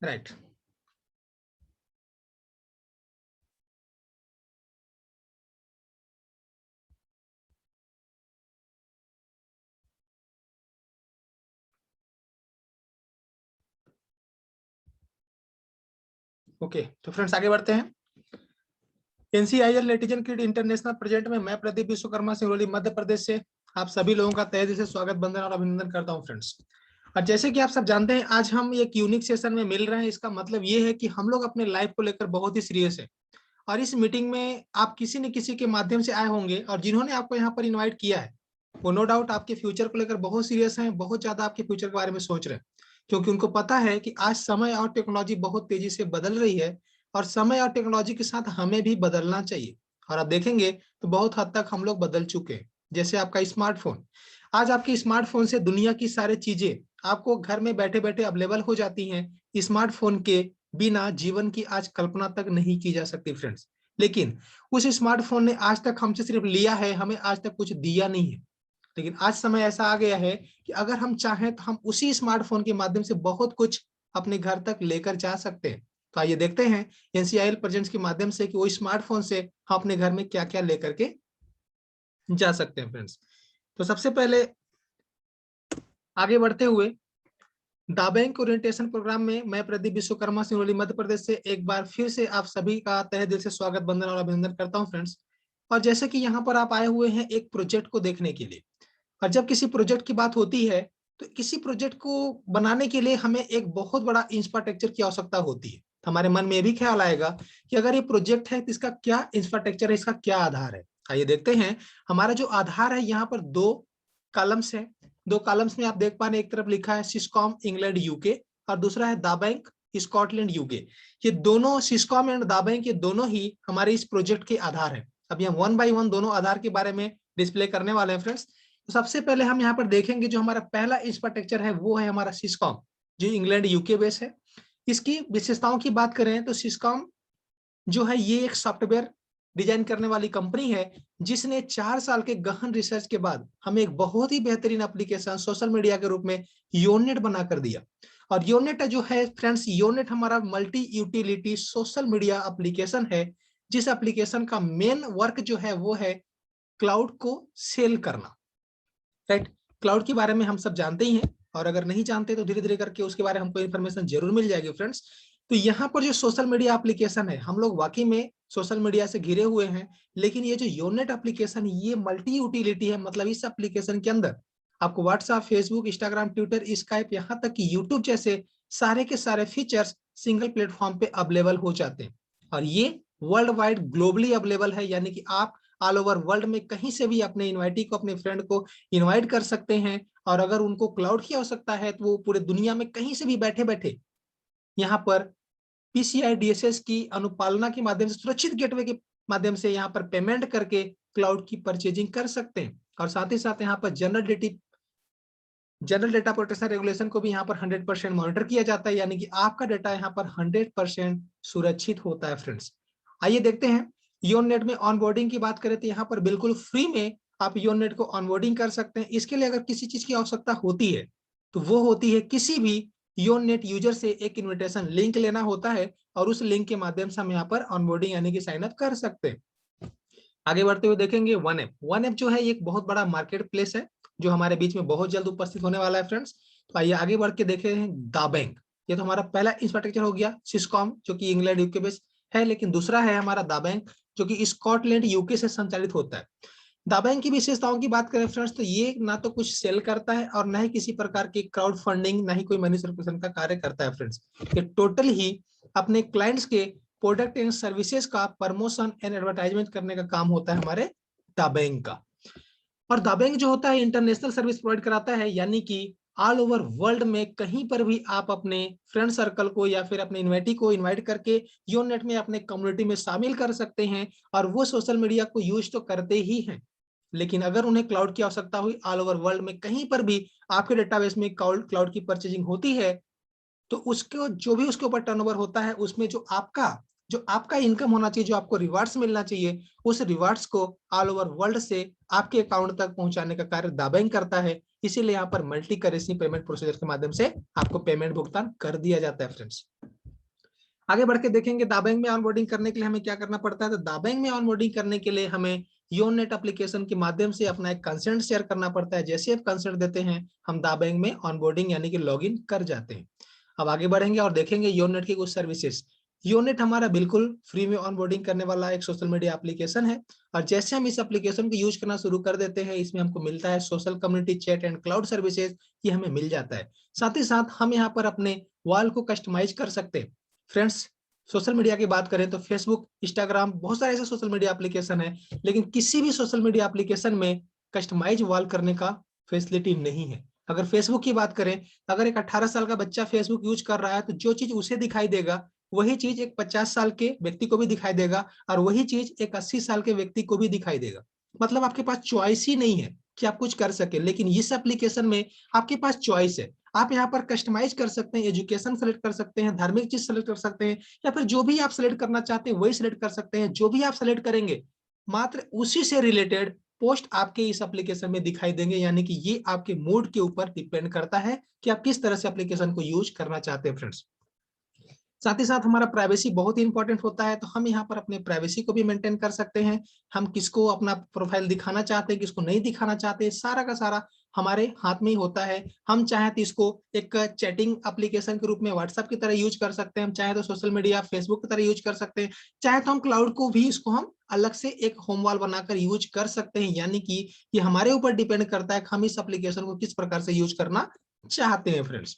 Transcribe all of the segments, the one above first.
Right. Okay, तो friends आगे बढ़ते हैं। एनसीआईएल नेटिजन किड इंटरनेशनल प्रेजेंट में मैं प्रदीप विश्वकर्मा सिंगरौली मध्य प्रदेश से आप सभी लोगों का तहे दिल से स्वागत, बंदन और अभिनंदन करता हूं फ्रेंड्स। और जैसे कि आप सब जानते हैं, आज हम एक यूनिक सेशन में मिल रहे हैं। इसका मतलब ये है कि हम लोग अपने लाइफ को लेकर बहुत ही सीरियस है और इस मीटिंग में आप किसी न किसी के माध्यम से आए होंगे और जिन्होंने आपको यहाँ पर इन्वाइट किया है वो नो डाउट आपके फ्यूचर को लेकर बहुत सीरियस हैं, बहुत ज्यादा आपके फ्यूचर के बारे में सोच रहे हैं, क्योंकि उनको पता है कि आज समय और टेक्नोलॉजी बहुत तेजी से बदल रही है और समय और टेक्नोलॉजी के साथ हमें भी बदलना चाहिए। और आप देखेंगे तो बहुत हद तक हम लोग बदल चुके हैं। जैसे आपका स्मार्टफोन, आज आपके स्मार्टफोन से दुनिया की सारी चीजें आपको घर में बैठे बैठे अवेलेबल हो जाती हैं। स्मार्टफोन के बिना जीवन की आज कल्पना तक नहीं की जा सकती फ्रेंड्स। लेकिन उस स्मार्टफोन ने आज तक हमसे सिर्फ लिया है, हमें आज तक कुछ दिया नहीं है। लेकिन आज समय ऐसा आ गया है कि अगर हम चाहें तो हम उसी स्मार्टफोन के माध्यम से बहुत कुछ अपने घर तक लेकर जा सकते हैं। तो आइए देखते हैं एनसीआईएल प्रेजेंट्स के माध्यम से कि वो स्मार्टफोन से हम अपने घर में क्या क्या लेकर के जा सकते हैं फ्रेंड्स। तो सबसे पहले आगे बढ़ते हुए द बैंक ओरिएंटेशन प्रोग्राम में मैं प्रदीप विश्वकर्मा सिंगरौली मध्य प्रदेश से एक बार फिर से आप सभी का तहे दिल से स्वागत, बंदन और अभिनंदन करता हूं फ्रेंड्स। और जैसे कि यहाँ पर आप आए हुए हैं एक प्रोजेक्ट को देखने के लिए, और जब किसी प्रोजेक्ट की बात होती है तो किसी प्रोजेक्ट को बनाने के लिए हमें एक बहुत बड़ा इंफ्रास्ट्रक्चर की आवश्यकता होती है। तो हमारे मन में ये भी ख्याल आएगा कि अगर ये प्रोजेक्ट है तो इसका क्या इंफ्रास्ट्रक्चर है, इसका क्या आधार है। आइए देखते हैं। हमारा जो आधार है यहाँ पर दो कॉलम्स है। दो कॉलम्स में आप देख पा रहे हैं, एक तरफ लिखा है सिस्कॉम इंग्लैंड यूके और दूसरा है द बैंक स्कॉटलैंड यूके। ये दोनों सिस्कॉम एंड द बैंक, ये दोनों ही हमारे इस प्रोजेक्ट के आधार है। अभी हम वन बाय वन दोनों आधार के बारे में डिस्प्ले करने वाले हैं फ्रेंड्स। तो सबसे पहले हम यहाँ पर देखेंगे जो हमारा पहला इंफ्रास्ट्रक्चर है वो है हमारा सिस्कॉम, जो इंग्लैंड यूके बेस है। इसकी विशेषताओं की बात करें तो सिस्कॉम जो है ये एक सॉफ्टवेयर डिजाइन करने वाली कंपनी है जिसने 4 साल के गहन रिसर्च के बाद हमें एक बहुत ही बेहतरीन एप्लीकेशन सोशल मीडिया के रूप में योनेट बना कर दिया। और योनेट जो है फ्रेंड्स, योनेट हमारा multi utility social media application है, जिस एप्लीकेशन का मेन वर्क जो है वो है क्लाउड को सेल करना। राइट, क्लाउड के बारे में हम सब जानते ही हैं और अगर नहीं जानते तो धीरे धीरे करके उसके बारे में हमको इन्फॉर्मेशन जरूर मिल जाएगी फ्रेंड्स। तो यहाँ पर जो सोशल मीडिया एप्लीकेशन है, हम लोग वाकई में सोशल मीडिया से घिरे हुए हैं, लेकिन ये जो योनेट एप्लीकेशन ये मल्टी यूटिलिटी है। मतलब इस एप्लीकेशन के अंदर आपको WhatsApp, Facebook, Instagram, Twitter, Skype, यहाँ तक कि यूट्यूब जैसे सारे के सारे फीचर्स सिंगल प्लेटफॉर्म पे अवेलेबल हो जाते हैं। और ये वर्ल्ड वाइड ग्लोबली अवेलेबल है, यानी कि आप ऑल ओवर वर्ल्ड में कहीं से भी अपने इन्वाइटी को, अपने फ्रेंड को इनवाइट कर सकते हैं। और अगर उनको क्लाउड की आवश्यकता है तो वो पूरे दुनिया में कहीं से भी बैठे बैठे यहाँ पर पीसीआई डीएसएस की अनुपालना के माध्यम से, सुरक्षित गेटवे के माध्यम से यहाँ पर पेमेंट करके क्लाउड की परचेजिंग कर सकते हैं। और साथ ही साथ यहाँ पर जनरल डेटा प्रोटेक्शन रेगुलेशन को भी यहाँ पर 100% मॉनिटर किया जाता है, यानी कि आपका डेटा यहाँ पर 100% सुरक्षित होता है फ्रेंड्स। आइए देखते हैं योनेट में ऑनबोर्डिंग की बात करें तो यहाँ पर बिल्कुल फ्री में आप योनेट को ऑनबोर्डिंग कर सकते हैं। इसके लिए अगर किसी चीज की आवश्यकता होती है तो वो होती है किसी भी योनेट यूजर से एक इन्विटेशन लिंक लेना होता है और उस लिंक के माध्यम से हम यहाँ पर ऑनबोर्डिंग यानी कि साइन अप कर सकते हैं। आगे बढ़ते हुए देखेंगे वन ऐप जो है एक बहुत बड़ा मार्केट प्लेस है जो हमारे बीच में बहुत जल्द उपस्थित होने वाला है फ्रेंड्स। तो आइए आगे बढ़ के देखे हैं द बैंक। ये तो हमारा पहला इंफ्रास्ट्रक्चर हो गया सिस्कॉम, जो कि इंग्लैंड यूके बेस है, लेकिन दूसरा है हमारा द बैंक जो कि स्कॉटलैंड यूके से संचालित होता है। द बैंक की विशेषताओं की बात करें फ्रेंड्स तो ये ना तो कुछ सेल करता है और ना ही किसी प्रकार की क्राउड फंडिंग, ना ही कोई मनी सर्कुलेशन का कार्य करता है फ्रेंड्स। ये टोटल ही अपने क्लाइंट्स के प्रोडक्ट एंड सर्विसेज का प्रमोशन एंड एडवर्टाइजमेंट करने का काम होता है हमारे द बैंक का। और द बैंक जो होता है इंटरनेशनल सर्विस प्रोवाइड कराता है, यानी कि ऑल ओवर वर्ल्ड में कहीं पर भी आप अपने फ्रेंड सर्कल को या फिर अपने इन्वाइटी को इनवाइट करके योनेट में अपने कम्युनिटी में शामिल कर सकते हैं। और वो सोशल मीडिया को यूज तो करते ही हैं, लेकिन अगर उन्हें क्लाउड की आवश्यकता हुई ऑल ओवर वर्ल्ड में कहीं पर भी आपके डेटाबेस में क्लाउड की परचेजिंग होती है तो उसको जो भी उसके ऊपर टर्नओवर होता है उसमें जो आपका इनकम होना चाहिए, जो आपको रिवार्ड्स मिलना चाहिए, उस रिवार्ड्स को ऑल ओवर वर्ल्ड से आपके अकाउंट तक पहुंचाने का कार्य द बैंक करता है। इसीलिए यहाँ पर मल्टी करेंसी पेमेंट प्रोसीजर के माध्यम से आपको पेमेंट भुगतान कर दिया जाता है फ्रेंड्स। आगे बढ़ के देखेंगे दाबैंग में ऑनबोर्डिंग करने के लिए हमें क्या करना पड़ता है। तो दाबैंग में ऑनबोर्डिंग करने के लिए हमें योनेट एप्लीकेशन के माध्यम से अपना एक कंसेंट शेयर करना पड़ता है। जैसे आप कंसेंट देते हैं हम दाबैंग में ऑनबोर्डिंग यानी कि लॉगिन कर जाते हैं। अब आगे बढ़ेंगे और देखेंगे योनेट की कुछ सर्विसेज। योनेट हमारा बिल्कुल फ्री में ऑनबोर्डिंग करने वाला एक सोशल मीडिया एप्लीकेशन है, और जैसे हम इस एप्लीकेशन को यूज करना शुरू कर देते हैं इसमें हमको मिलता है social community chat and cloud services, ये हमें मिल जाता है। साथ ही साथ हम यहाँ पर अपने वॉल को कस्टमाइज कर सकते हैं। फ्रेंड्स, सोशल मीडिया की बात करें तो फेसबुक, इंस्टाग्राम, बहुत सारे ऐसे सोशल मीडिया एप्लीकेशन है, लेकिन किसी भी सोशल मीडिया एप्लीकेशन में कस्टमाइज वॉल करने का फैसिलिटी नहीं है। अगर फेसबुक की बात करें, अगर एक 18 साल का बच्चा फेसबुक यूज कर रहा है तो जो चीज उसे दिखाई देगा वही चीज एक 50 साल के व्यक्ति को भी दिखाई देगा, और वही चीज एक 80 साल के व्यक्ति को भी दिखाई देगा। मतलब आपके पास चॉइस ही नहीं है कि आप कुछ कर सके, लेकिन इस एप्लीकेशन में आपके पास चॉइस है। आप यहाँ पर कस्टमाइज कर सकते हैं, एजुकेशन सेलेक्ट कर सकते हैं, धार्मिक चीज सेलेक्ट कर सकते हैं, या फिर जो भी आप सेलेक्ट करना चाहते हैं वही सेलेक्ट कर सकते हैं। जो भी आप सेलेक्ट करेंगे मात्र उसी से रिलेटेड पोस्ट आपके इस एप्लीकेशन में दिखाई देंगे, यानी कि ये आपके मूड के ऊपर डिपेंड करता है कि आप किस तरह से एप्लीकेशन को यूज करना चाहते हैं। फ्रेंड्स, साथ ही साथ हमारा प्राइवेसी बहुत ही इंपॉर्टेंट होता है, तो हम यहाँ पर अपने प्राइवेसी को भी मेंटेन कर सकते हैं। हम किसको अपना प्रोफाइल दिखाना चाहते हैं, किसको नहीं दिखाना चाहते, सारा का सारा हमारे हाथ में ही होता है। हम चाहे तो इसको एक चैटिंग एप्लीकेशन के रूप में व्हाट्सएप की तरह यूज कर सकते हैं, हम चाहे तो सोशल मीडिया फेसबुक की तरह यूज कर सकते हैं, चाहे तो हम क्लाउड को भी इसको हम अलग से एक होम वॉल बनाकर यूज कर सकते हैं। यानी कि ये हमारे ऊपर डिपेंड करता है कि हम इस एप्लीकेशन को किस प्रकार से यूज करना चाहते हैं। फ्रेंड्स,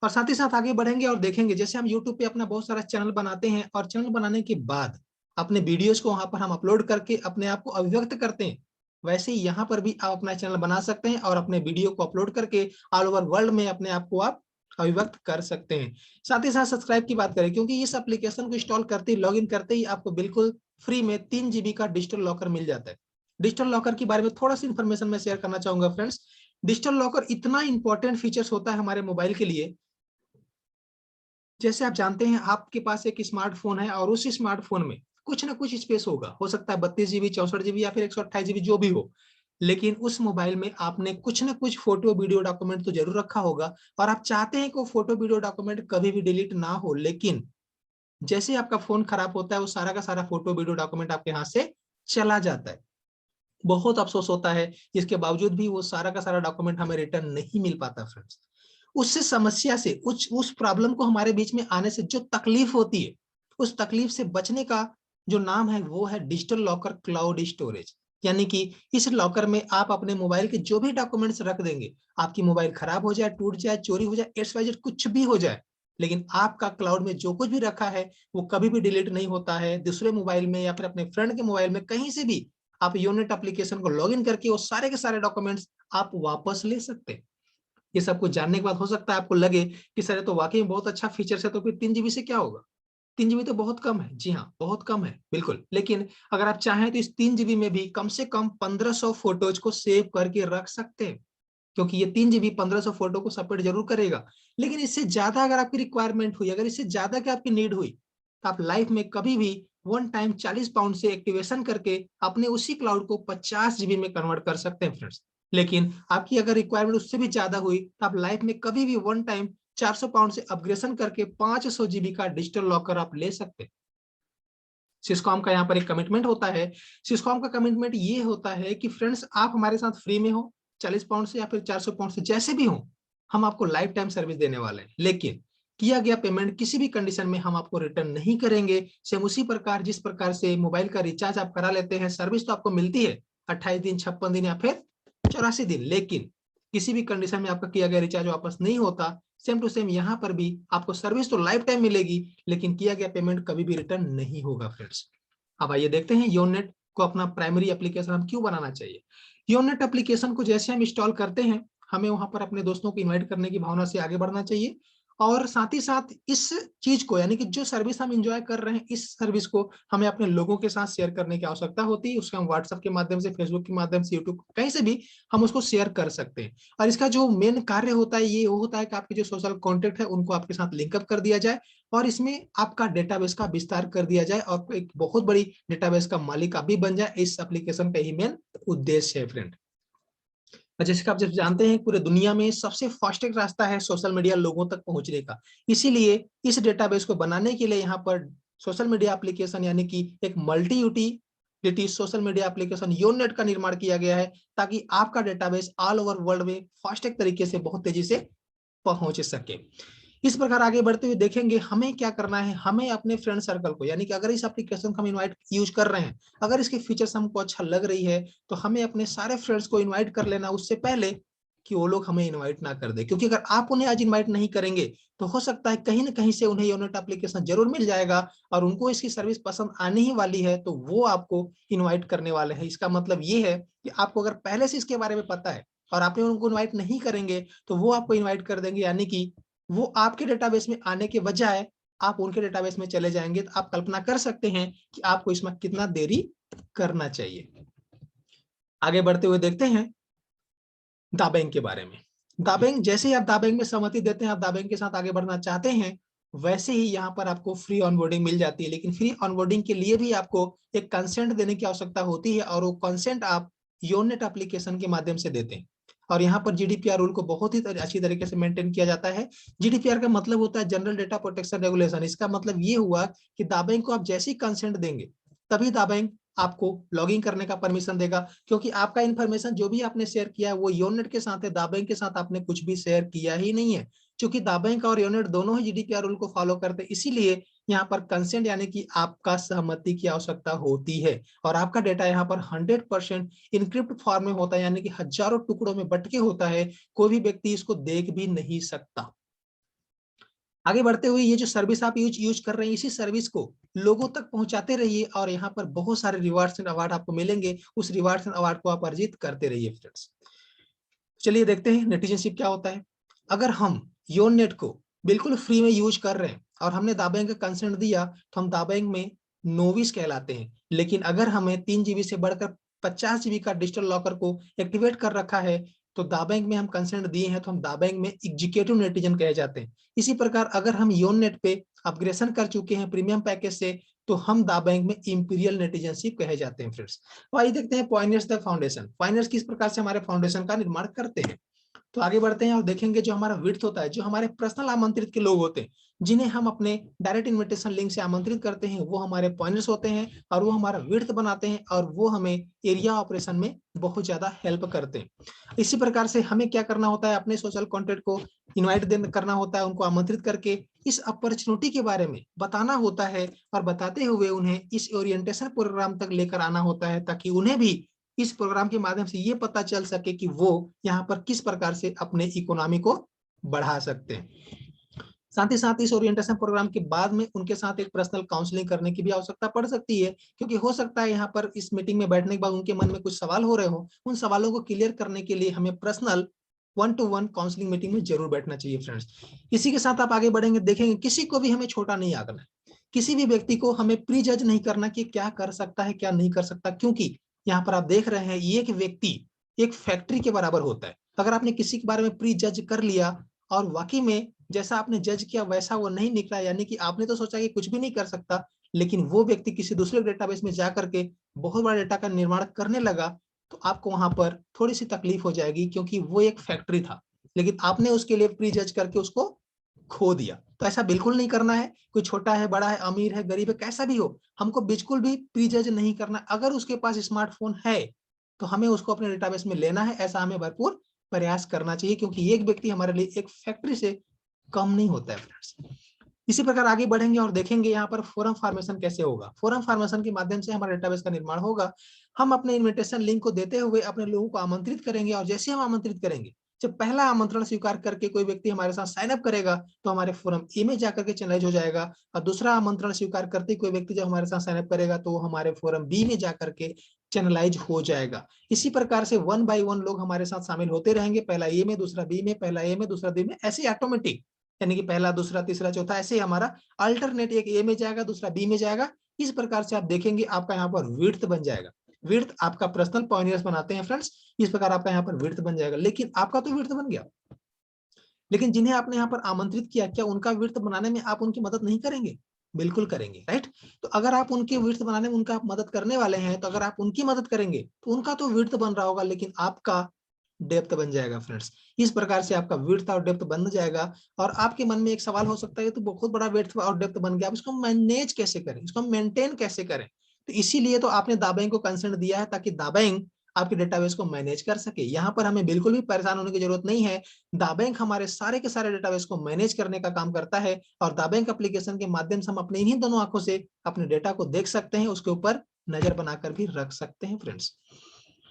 और साथ ही साथ आगे बढ़ेंगे और देखेंगे जैसे हम YouTube पे अपना बहुत सारा चैनल बनाते हैं, और चैनल बनाने के बाद अपने वीडियोस को वहां पर हम अपलोड करके अपने आप को अभिव्यक्त करते हैं, वैसे ही यहाँ पर भी आप अपना चैनल बना सकते हैं और अपने वीडियो को अपलोड करके ऑल ओवर वर्ल्ड में अपने आप को आप अभिव्यक्त कर सकते हैं। साथ ही साथ सब्सक्राइब की बात करें, क्योंकि इस एप्लीकेशन को इंस्टॉल करते ही लॉग इन करते ही आपको बिल्कुल फ्री में 3 GB का डिजिटल लॉकर मिल जाता है। डिजिटल लॉकर के बारे में थोड़ा सा इन्फॉर्मेशन मैं शेयर करना चाहूंगा। फ्रेंड्स, डिजिटल लॉकर इतना इंपॉर्टेंट फीचर्स होता है हमारे मोबाइल के लिए। जैसे आप जानते हैं आपके पास एक स्मार्टफोन है और उस स्मार्टफोन में कुछ ना कुछ स्पेस होगा, हो सकता है 32 GB, 64 GB या फिर 128 GB जो भी हो, लेकिन उस मोबाइल में आपने कुछ ना कुछ फोटो वीडियो डॉक्यूमेंट तो जरूर रखा होगा, और आप चाहते हैं कि वो फोटो वीडियो डॉक्यूमेंट कभी भी डिलीट ना हो, लेकिन जैसे आपका फोन खराब होता है वो सारा का सारा फोटो वीडियो डॉक्यूमेंट आपके हाथ से चला जाता है। बहुत अफसोस होता है, इसके बावजूद भी वो सारा का सारा डॉक्यूमेंट हमें रिटर्न नहीं मिल पाता। फ्रेंड्स, उससे समस्या से उस प्रॉब्लम को हमारे बीच में आने से जो तकलीफ होती है, उस तकलीफ से बचने का जो नाम है वो है डिजिटल लॉकर क्लाउड स्टोरेज। यानी कि इस लॉकर में आप अपने मोबाइल के जो भी डॉक्यूमेंट्स रख देंगे, आपकी मोबाइल खराब हो जाए, टूट जाए, चोरी हो जाए, XYZ कुछ भी हो जाए, लेकिन आपका क्लाउड में जो कुछ भी रखा है वो कभी भी डिलीट नहीं होता है। दूसरे मोबाइल में या फिर अपने फ्रेंड के मोबाइल में कहीं से भी आप यूनिट एप्लीकेशन को लॉगिन करके वो सारे के सारे डॉक्यूमेंट्स आप वापस ले सकते हैं। ये सब कुछ जानने के बाद हो सकता है आपको लगे कि सर तो वाकई में बहुत अच्छा फीचर है, तो फिर 3 GB से क्या होगा। 3 GB तो बहुत कम है। जी हाँ, बहुत कम है बिल्कुल, लेकिन अगर आप चाहें तो इस 3 GB में भी कम से कम 1500 फोटोज को सेव करके रख सकते हैं, क्योंकि ये 3 GB 1500 फोटो को सपोर्ट जरूर करेगा। लेकिन इससे ज्यादा अगर आपकी रिक्वायरमेंट हुई, अगर इससे ज्यादा की आपकी नीड हुई, तो आप लाइफ में कभी भी वन टाइम 40 पाउंड से एक्टिवेशन करके अपने उसी क्लाउड को 50 GB में कन्वर्ट कर सकते हैं। फ्रेंड्स, लेकिन आपकी अगर रिक्वायरमेंट उससे भी ज्यादा हुई तो आप लाइफ में कभी भी वन टाइम 400 पाउंड से अपग्रेडेशन करके 500 GB का डिजिटल लॉकर आप ले सकते हैं। सिस्कॉम का यहाँ पर एक कमिटमेंट होता है। सिस्कॉम का कमिटमेंट ये होता है कि फ्रेंड्स आप हमारे साथ फ्री में हो, 40 पाउंड से या फिर 400 पाउंड से, जैसे भी हो, हम आपको लाइफ टाइम सर्विस देने वाले हैं, लेकिन किया गया पेमेंट किसी भी कंडीशन में हम आपको रिटर्न नहीं करेंगे। सेम उसी प्रकार जिस प्रकार से मोबाइल का रिचार्ज आप करा लेते हैं, सर्विस तो आपको मिलती है 28 दिन, 56 दिन या फिर 84 दिन, लेकिन किसी भी कंडीशन में आपका किया गया रिचार्ज वापस नहीं होता। सेम टू सेम यहाँ पर भी आपको सर्विस तो लाइफ टाइम मिलेगी, लेकिन किया गया पेमेंट कभी भी रिटर्न नहीं होगा। फ्रेंड्स, अब आइए देखते हैं योनेट को अपना प्राइमरी एप्लीकेशन हम क्यों बनाना चाहिए। योनेट एप्लीकेशन को जैसे हम इंस्टॉल करते हैं, हमें वहां पर अपने दोस्तों को इनवाइट करने की भावना से आगे बढ़ना चाहिए, और साथ ही साथ इस चीज को, यानी कि जो सर्विस हम इंजॉय कर रहे हैं, इस सर्विस को हमें अपने लोगों के साथ शेयर करने की आवश्यकता होती है। उसको हम व्हाट्सएप के माध्यम से, फेसबुक के माध्यम से, यूट्यूब, कहीं से भी हम उसको शेयर कर सकते हैं। और इसका जो मेन कार्य होता है ये वो होता है कि आपके जो सोशल कॉन्टेक्ट है उनको आपके साथ लिंकअप कर दिया जाए, और इसमें आपका डेटाबेस का विस्तार कर दिया जाए, और एक बहुत बड़ी डेटाबेस का मालिक आप भी बन जाए। इस एप्लीकेशन का ही मेन उद्देश्य है। फ्रेंड, और जैसे कि आप जब जानते हैं पूरे दुनिया में सबसे फास्टेस्ट रास्ता है सोशल मीडिया लोगों तक पहुंचने का। इसीलिए इस डेटाबेस को बनाने के लिए यहाँ पर सोशल मीडिया एप्लीकेशन यानी कि एक multi utility social media application YoNet का निर्माण किया गया है, ताकि आपका डेटाबेस ऑल ओवर वर्ल्ड में फास्टेस्ट तरीके से बहुत तेजी से पहुंच सके। इस प्रकार आगे बढ़ते हुए देखेंगे हमें क्या करना है। हमें अपने फ्रेंड सर्कल को, यानी कि अगर इस एप्लीकेशन को हम इनवाइट यूज कर रहे हैं, अगर इसके फीचर्स हमको अच्छा लग रही है, तो हमें अपने सारे फ्रेंड्स को इनवाइट कर लेना उससे पहले कि वो लोग हमें इनवाइट ना कर दे। क्योंकि अगर आप उन्हें आज इनवाइट नहीं करेंगे तो हो सकता है कहीं ना कहीं से उन्हें यूनिट एप्लीकेशन जरूर मिल जाएगा और उनको इसकी सर्विस पसंद आने ही वाली है, तो वो आपको इनवाइट करने वाले हैं। इसका मतलब ये है कि आपको अगर पहले से इसके बारे में पता है और आपने उनको इनवाइट नहीं करेंगे तो वो आपको इनवाइट कर देंगे, यानी कि वो आपके डेटाबेस में आने के बजाय आप उनके डेटाबेस में चले जाएंगे। तो आप कल्पना कर सकते हैं कि आपको इसमें कितना देरी करना चाहिए। आगे बढ़ते हुए देखते हैं दाबैंक के बारे में। दाबैंक, जैसे ही आप दाबैंक में सहमति देते हैं, आप दाबैंक के साथ आगे बढ़ना चाहते हैं, वैसे ही यहाँ पर आपको फ्री ऑनबोर्डिंग मिल जाती है। लेकिन फ्री ऑनबोर्डिंग के लिए भी आपको एक कंसेंट देने की आवश्यकता होती है और वो कंसेंट आप योनेट एप्लीकेशन के माध्यम से देते हैं। और यहाँ पर जीडीपीआर रूल को बहुत ही अच्छी तरीके से मेंटेन किया जाता है। जीडीपीआर का मतलब होता है जनरल डेटा प्रोटेक्शन रेगुलेशन। इसका मतलब ये हुआ कि दाबैंक को आप जैसे ही कंसेंट देंगे तभी दाबैंक आपको लॉगिन करने का परमिशन देगा, क्योंकि आपका इंफॉर्मेशन जो भी आपने शेयर किया है वो योनेट के साथ है, दाबैंक के साथ आपने कुछ भी शेयर किया ही नहीं है। क्योंकि दाबैंक और योनेट दोनों ही जीडीपीआर रूल को फॉलो करते हैं, इसीलिए यहाँ पर कंसेंट यानी कि आपका सहमति की आवश्यकता होती है। और आपका डेटा यहाँ पर 100% इनक्रिप्ट फॉर्म में होता है, यानी कि हजारों टुकड़ों में बट के होता है, कोई भी व्यक्ति इसको देख भी नहीं सकता। आगे बढ़ते हुए ये जो सर्विस आप यूज कर रहे हैं, इसी सर्विस को लोगों तक पहुंचाते रहिए और यहाँ पर बहुत सारे रिवार्ड्स एंड अवार्ड आपको मिलेंगे। उस रिवार्ड्स एंड अवार्ड को आप अर्जित करते रहिए फ्रेंड्स। चलिए देखते हैं नेटिजनशिप क्या होता है। अगर हम योनेट को बिल्कुल फ्री में यूज कर रहे हैं और हमने दाबैंक का कंसेंट दिया तो हम दाबैंक में नोविस कहलाते हैं। लेकिन अगर हमें 3 GB से बढ़कर 50 GB का डिजिटल लॉकर को एक्टिवेट कर रखा है तो दाबैंक में हम कंसेंट दिए हैं तो हम दाबैंक में एग्जीक्यूटिव नेटिजन कहे जाते हैं। इसी प्रकार अगर हम योनेट पे अपग्रेडेशन कर चुके हैं प्रीमियम पैकेज से तो हम दाबैंक में इंपीरियल नेटिजनशिप कहे जाते हैं फ्रेंड्स। तो आइए देखते हैं पॉइंटर्स द फाउंडेशन। पॉइंटर्स किस प्रकार से हमारे फाउंडेशन का निर्माण करते हैं। तो आगे बढ़ते हैं और देखेंगे जो हमारा विड्थ होता है, जो हमारे पर्सनल आमंत्रित के लोग होते हैं जिन्हें हम अपने डायरेक्ट इनविटेशन लिंक से आमंत्रित करते हैं, वो हमारे पॉइंटर्स होते हैं और वो हमारा विड्थ बनाते हैं और वो हमें एरिया ऑपरेशन में बहुत ज्यादा हेल्प करते हैं। इसी प्रकार से हमें क्या करना होता है, अपने सोशल कंटेंट को इनवाइट करना होता है, उनको आमंत्रित करके इस अपॉर्चुनिटी के बारे में बताना होता है और बताते हुए उन्हें इस ओरिएंटेशन प्रोग्राम तक लेकर आना होता है, ताकि उन्हें भी इस प्रोग्राम के माध्यम से ये पता चल सके कि वो यहाँ पर किस प्रकार से अपने इकोनॉमी को बढ़ा सकते हैं। साथ ही साथ इस ओरिएंटेशन प्रोग्राम के बाद में उनके साथ एक पर्सनल काउंसलिंग करने की भी आवश्यकता पड़ सकती है, क्योंकि हो सकता है यहाँ पर इस मीटिंग में बैठने के बाद उनके मन में कुछ सवाल हो रहे हो, उन सवालों को क्लियर करने के लिए हमें पर्सनल 1-to-1 काउंसलिंग मीटिंग में जरूर बैठना चाहिए फ्रेंड्स। इसी के साथ आप आगे बढ़ेंगे, देखेंगे किसी को भी हमें छोटा नहीं आंकना है, किसी भी व्यक्ति को हमें प्री जज नहीं करना कि क्या कर सकता है क्या नहीं कर सकता, क्योंकि यहाँ पर आप देख रहे हैं ये एक व्यक्ति एक फैक्ट्री के बराबर होता है। अगर आपने किसी के बारे में प्री जज कर लिया और वाकई में जैसा आपने जज किया वैसा वो नहीं निकला, यानी कि आपने तो सोचा कि कुछ भी नहीं कर सकता, लेकिन वो व्यक्ति किसी दूसरे डेटाबेस में जाकर के बहुत बड़ा डेटा का निर्माण करने लगा, तो आपको वहां पर थोड़ी सी तकलीफ हो जाएगी, क्योंकि वो एक फैक्ट्री था लेकिन आपने उसके लिए प्री जज करके उसको खो दिया। तो ऐसा बिल्कुल नहीं करना है। कोई छोटा है, बड़ा है, अमीर है, गरीब है, कैसा भी हो, हमको बिल्कुल भी प्री जज नहीं करना। अगर उसके पास स्मार्टफोन है तो हमें उसको अपने डेटाबेस में लेना है, ऐसा हमें भरपूर प्रयास करना चाहिए, क्योंकि एक व्यक्ति हमारे लिए एक फैक्ट्री से कम नहीं होता है फ्रेंड्स। इसी प्रकार आगे बढ़ेंगे और देखेंगे यहाँ पर फोरम फॉर्मेशन कैसे होगा। फोरम फॉर्मेशन के माध्यम से हमारे डेटाबेस का निर्माण होगा। हम अपने इन्विटेशन लिंक को देते हुए अपने लोगों को आमंत्रित करेंगे और जैसे हम आमंत्रित करेंगे, जब पहला आमंत्रण स्वीकार करके कोई व्यक्ति हमारे साथ साइन अप करेगा तो हमारे फोरम ए में जाकर के चैनलाइज हो जाएगा, और दूसरा आमंत्रण स्वीकार करते कोई व्यक्ति जब हमारे साथ साइन अप करेगा तो वो हमारे फोरम बी में जाकर के चैनलाइज हो जाएगा। इसी प्रकार से 1 by 1 लोग हमारे साथ शामिल होते रहेंगे, पहला ए में, दूसरा बी में, पहला ए में, दूसरा बी में, ऐसे ऑटोमेटिक, यानी कि पहला, दूसरा, तीसरा, चौथा, ऐसे हमारा अल्टरनेट, एक ए में जाएगा, दूसरा बी में जाएगा। इस प्रकार से आप देखेंगे आपका यहाँ पर विड्थ बन जाएगा। विड्थ आपका पर्सनल पॉइंटर्स बनाते हैं फ्रेंड्स, इस प्रकार आपका यहाँ पर विड्थ बन जाएगा। लेकिन आपका तो विड्थ बन गया, लेकिन जिन्हें आपने यहाँ पर आमंत्रित किया, क्या उनका विड्थ बनाने में आप उनकी मदद नहीं करेंगे? बिल्कुल करेंगे, राइट। तो अगर आप उनके विड्थ बनाने में उनका मदद करने वाले हैं, तो अगर आप उनकी मदद करेंगे तो उनका तो विड्थ बन रहा होगा, लेकिन आपका डेप्थ बन जाएगा फ्रेंड्स। इस प्रकार से आपका विड्थ और डेप्थ बन जाएगा। और आपके मन में एक सवाल हो सकता है तो बहुत बड़ा विड्थ और डेप्थ बन गया, अब इसको मैनेज कैसे करें, इसको मेंटेन कैसे करें। तो इसीलिए तो आपने दाबैंक को कंसर्न दिया है, ताकि दाबैंक आपके डेटाबेस को मैनेज कर सके। यहाँ पर हमें बिल्कुल भी परेशान होने की जरूरत नहीं है। दाबैंक हमारे सारे के सारे डेटाबेस को मैनेज करने का काम करता है, और दाबैंक एप्लीकेशन के माध्यम से हम अपने इन्हीं दोनों आंखों से अपने डेटा को देख सकते हैं, उसके ऊपर नजर बनाकर भी रख सकते हैं फ्रेंड्स।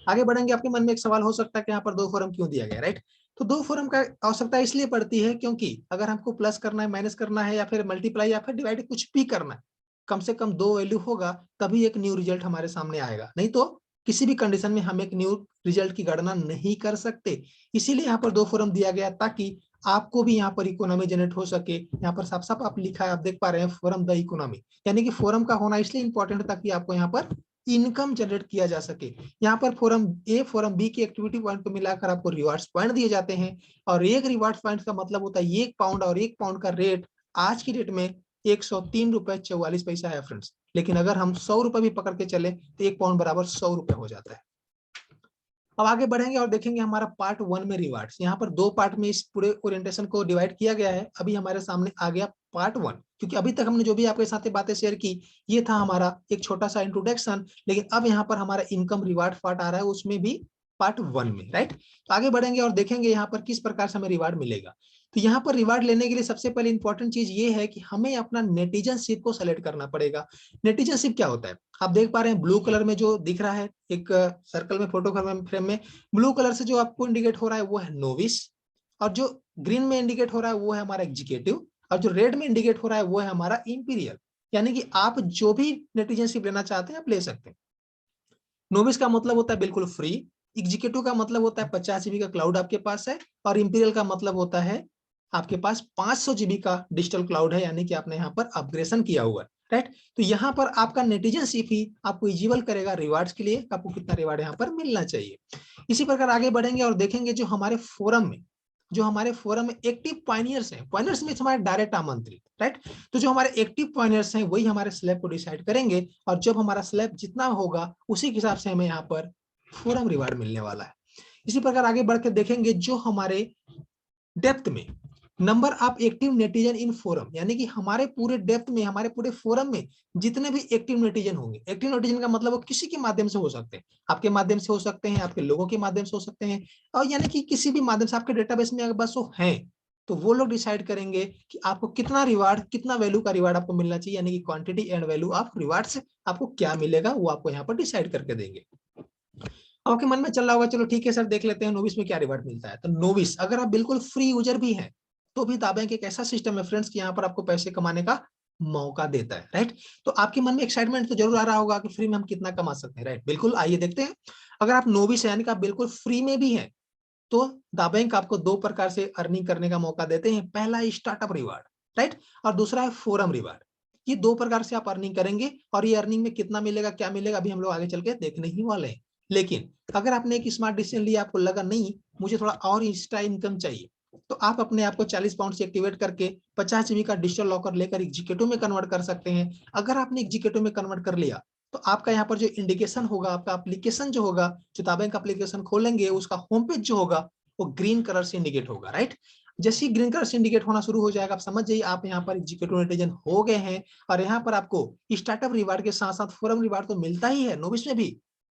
आगे बढ़ेंगे, आपके मन में एक सवाल हो सकता है कि यहाँ पर दो फॉर्म क्यों दिया गया, राइट। तो दो फॉर्म का आवश्यकता इसलिए पड़ती है क्योंकि अगर हमको प्लस करना है, माइनस करना है, या फिर मल्टीप्लाई या फिर डिवाइड कुछ भी करना है, कम से कम दो वैल्यू होगा तभी एक न्यू रिजल्ट हमारे सामने आएगा, नहीं तो किसी भी कंडीशन में हम एक न्यू रिजल्ट की गणना नहीं कर सकते। इसीलिए यहाँ पर दो फॉर्म दिया गया, ताकि आपको भी यहाँ पर इकोनॉमी जनरेट हो सके। यहाँ पर साफ साफ आप लिखा है, आप देख पा रहे हैं, फॉर्म द इकोनॉमी, यानी कि फॉर्म का होना इसलिए इंपॉर्टेंट है ताकि आपको यहाँ पर इनकम जनरेट किया जा सके। यहाँ पर फॉरम ए फॉरम बी की एक्टिविटी पॉइंट को मिलाकर आपको रिवार्ड्स पॉइंट दिए जाते हैं, और एक रिवार्ड्स पॉइंट का मतलब होता है 1 पाउंड, और 1 पाउंड का रेट आज की डेट में 103.44 रुपए है फ्रेंड्स। लेकिन अगर हम 100 रुपए भी पकड़ के चले तो 1 पाउंड बराबर 100 रुपए हो जाता है। अब आगे बढ़ेंगे और देखेंगे हमारा पार्ट 1 में रिवार्ड्स। यहाँ पर दो पार्ट में इस पूरे ओरिएंटेशन को डिवाइड किया गया है। अभी हमारे सामने आ गया पार्ट 1, क्योंकि अभी तक हमने जो भी आपके साथ बातें शेयर की, ये था हमारा एक छोटा सा इंट्रोडक्शन। लेकिन अब यहाँ पर हमारा इनकम रिवार्ड पार्ट आ रहा है, उसमें भी पार्ट 1 में, राइट। तो आगे बढ़ेंगे और देखेंगे यहाँ पर किस प्रकार से हमें रिवार्ड मिलेगा। तो यहाँ पर रिवार्ड लेने के लिए सबसे पहले इंपॉर्टेंट चीज ये है कि हमें अपना नेटिजनशिप को सेलेक्ट करना पड़ेगा। नेटिजनशिप क्या होता है, आप देख पा रहे हैं ब्लू कलर में जो दिख रहा है एक सर्कल में, फोटो फ्रेम में ब्लू कलर से जो आपको इंडिकेट हो रहा है वो है नोविस, और जो ग्रीन में इंडिकेट हो रहा है वो है हमारा एग्जीक्यूटिव, और जो रेड में इंडिकेट हो रहा है वो है हमारा इंपीरियल। यानी कि आप जो भी नेटिजनशिप लेना चाहते हैं आप ले सकते हैं। नोविस का मतलब होता है बिल्कुल फ्री, एग्जीक्यूटिव का मतलब होता है 50 GB का क्लाउड आपके पास है, और इंपीरियल का मतलब होता है आपके पास 500 GB का डिजिटल क्लाउड है, यानी कि आपने यहाँ पर अपग्रेडेशन किया हुआ है, राइट। तो यहाँ पर आपका नेटिजनशिप ही आपको इजिबल करेगा रिवार्ड्स के लिए, आपको कितना रिवार्ड यहाँ पर मिलना चाहिए। इसी प्रकार आगे बढ़ेंगे और देखेंगे जो हमारे फोरम में एक्टिव पॉइनियर्स हैं, पॉइनियर्स में हमारे डायरेक्ट आमंत्रित, राइट। तो जो हमारे एक्टिव पॉइनियर्स हैं वही हमारे स्लैब को डिसाइड करेंगे, और जब हमारा स्लैब जितना होगा उसी के हिसाब से हमें यहाँ पर फोरम रिवार्ड मिलने वाला है। इसी प्रकार आगे बढ़ के देखेंगे जो हमारे डेप्थ में number of active netizen in forum, यानी कि हमारे पूरे डेप्थ में, हमारे पूरे फोरम में जितने भी एक्टिव नेटिजन होंगे, एक्टिव नेटिजन का मतलब वो किसी के माध्यम से हो सकते हैं, आपके माध्यम से हो सकते हैं, आपके लोगों के माध्यम से हो सकते हैं, और यानी कि किसी भी माध्यम से आपके डेटाबेस में अगर बस वो हैं, तो वो लोग डिसाइड करेंगे कि आपको कितना रिवार्ड, कितना वैल्यू का रिवार्ड आपको मिलना चाहिए, यानी कि quantity and value of reward से आपको क्या मिलेगा वो आपको यहाँ पर डिसाइड करके देंगे। आपके मन में चल रहा होगा चलो ठीक है सर देख लेते हैं नोविस में क्या रिवार्ड मिलता है। तो नोविस अगर आप बिल्कुल फ्री यूजर भी हैं तो भी दाबैंक एक ऐसा सिस्टम है फ्रेंड्स कि यहाँ पर आपको पैसे कमाने का मौका देता है, राइट। तो आपके मन में एक्साइटमेंट तो जरूर आ रहा होगा कि फ्री में हम कितना कमा सकते हैं, राइट। बिल्कुल आइए देखते हैं। अगर आप नोविस है यानी कि आप बिल्कुल फ्री में भी हैं, तो दाबैंक आपको दो प्रकार से अर्निंग करने का मौका देते हैं। पहला है स्टार्टअप रिवार्ड, राइट, और दूसरा है फोरम रिवार्ड। ये दो प्रकार से आप अर्निंग करेंगे, और ये अर्निंग में कितना मिलेगा क्या मिलेगा अभी हम लोग आगे चल के देखने ही वाले हैं। लेकिन अगर आपने एक स्मार्ट डिसीजन लिया, आपको लगा नहीं मुझे थोड़ा और एक्स्ट्रा इनकम चाहिए, तो आप अपने आप को 40 पाउंड से एक्टिवेट करके 50 GB का डिजिटल लॉकर लेकर एग्जीक्यूटिव में कन्वर्ट कर सकते हैं। अगर आपने एग्जीक्यूटिव में कन्वर्ट कर लिया तो आपका यहाँ पर जो इंडिकेशन होगा, आपका एप्लीकेशन जो होगा, जो दाबैंक एप्लीकेशन खोलेंगे उसका होम पेज जो होगा वो ग्रीन कलर से इंडिकेट होगा, राइट। जैसे ही ग्रीन कलर से इंडिकेट होना शुरू हो जाएगा आप समझ जाइए आप यहाँ पर एग्जीक्यूटिव नेटिजन हो गए हैं। और यहाँ पर आपको स्टार्टअप रिवार्ड के साथ साथ फोरम रिवार्ड तो मिलता ही है नोविस में भी,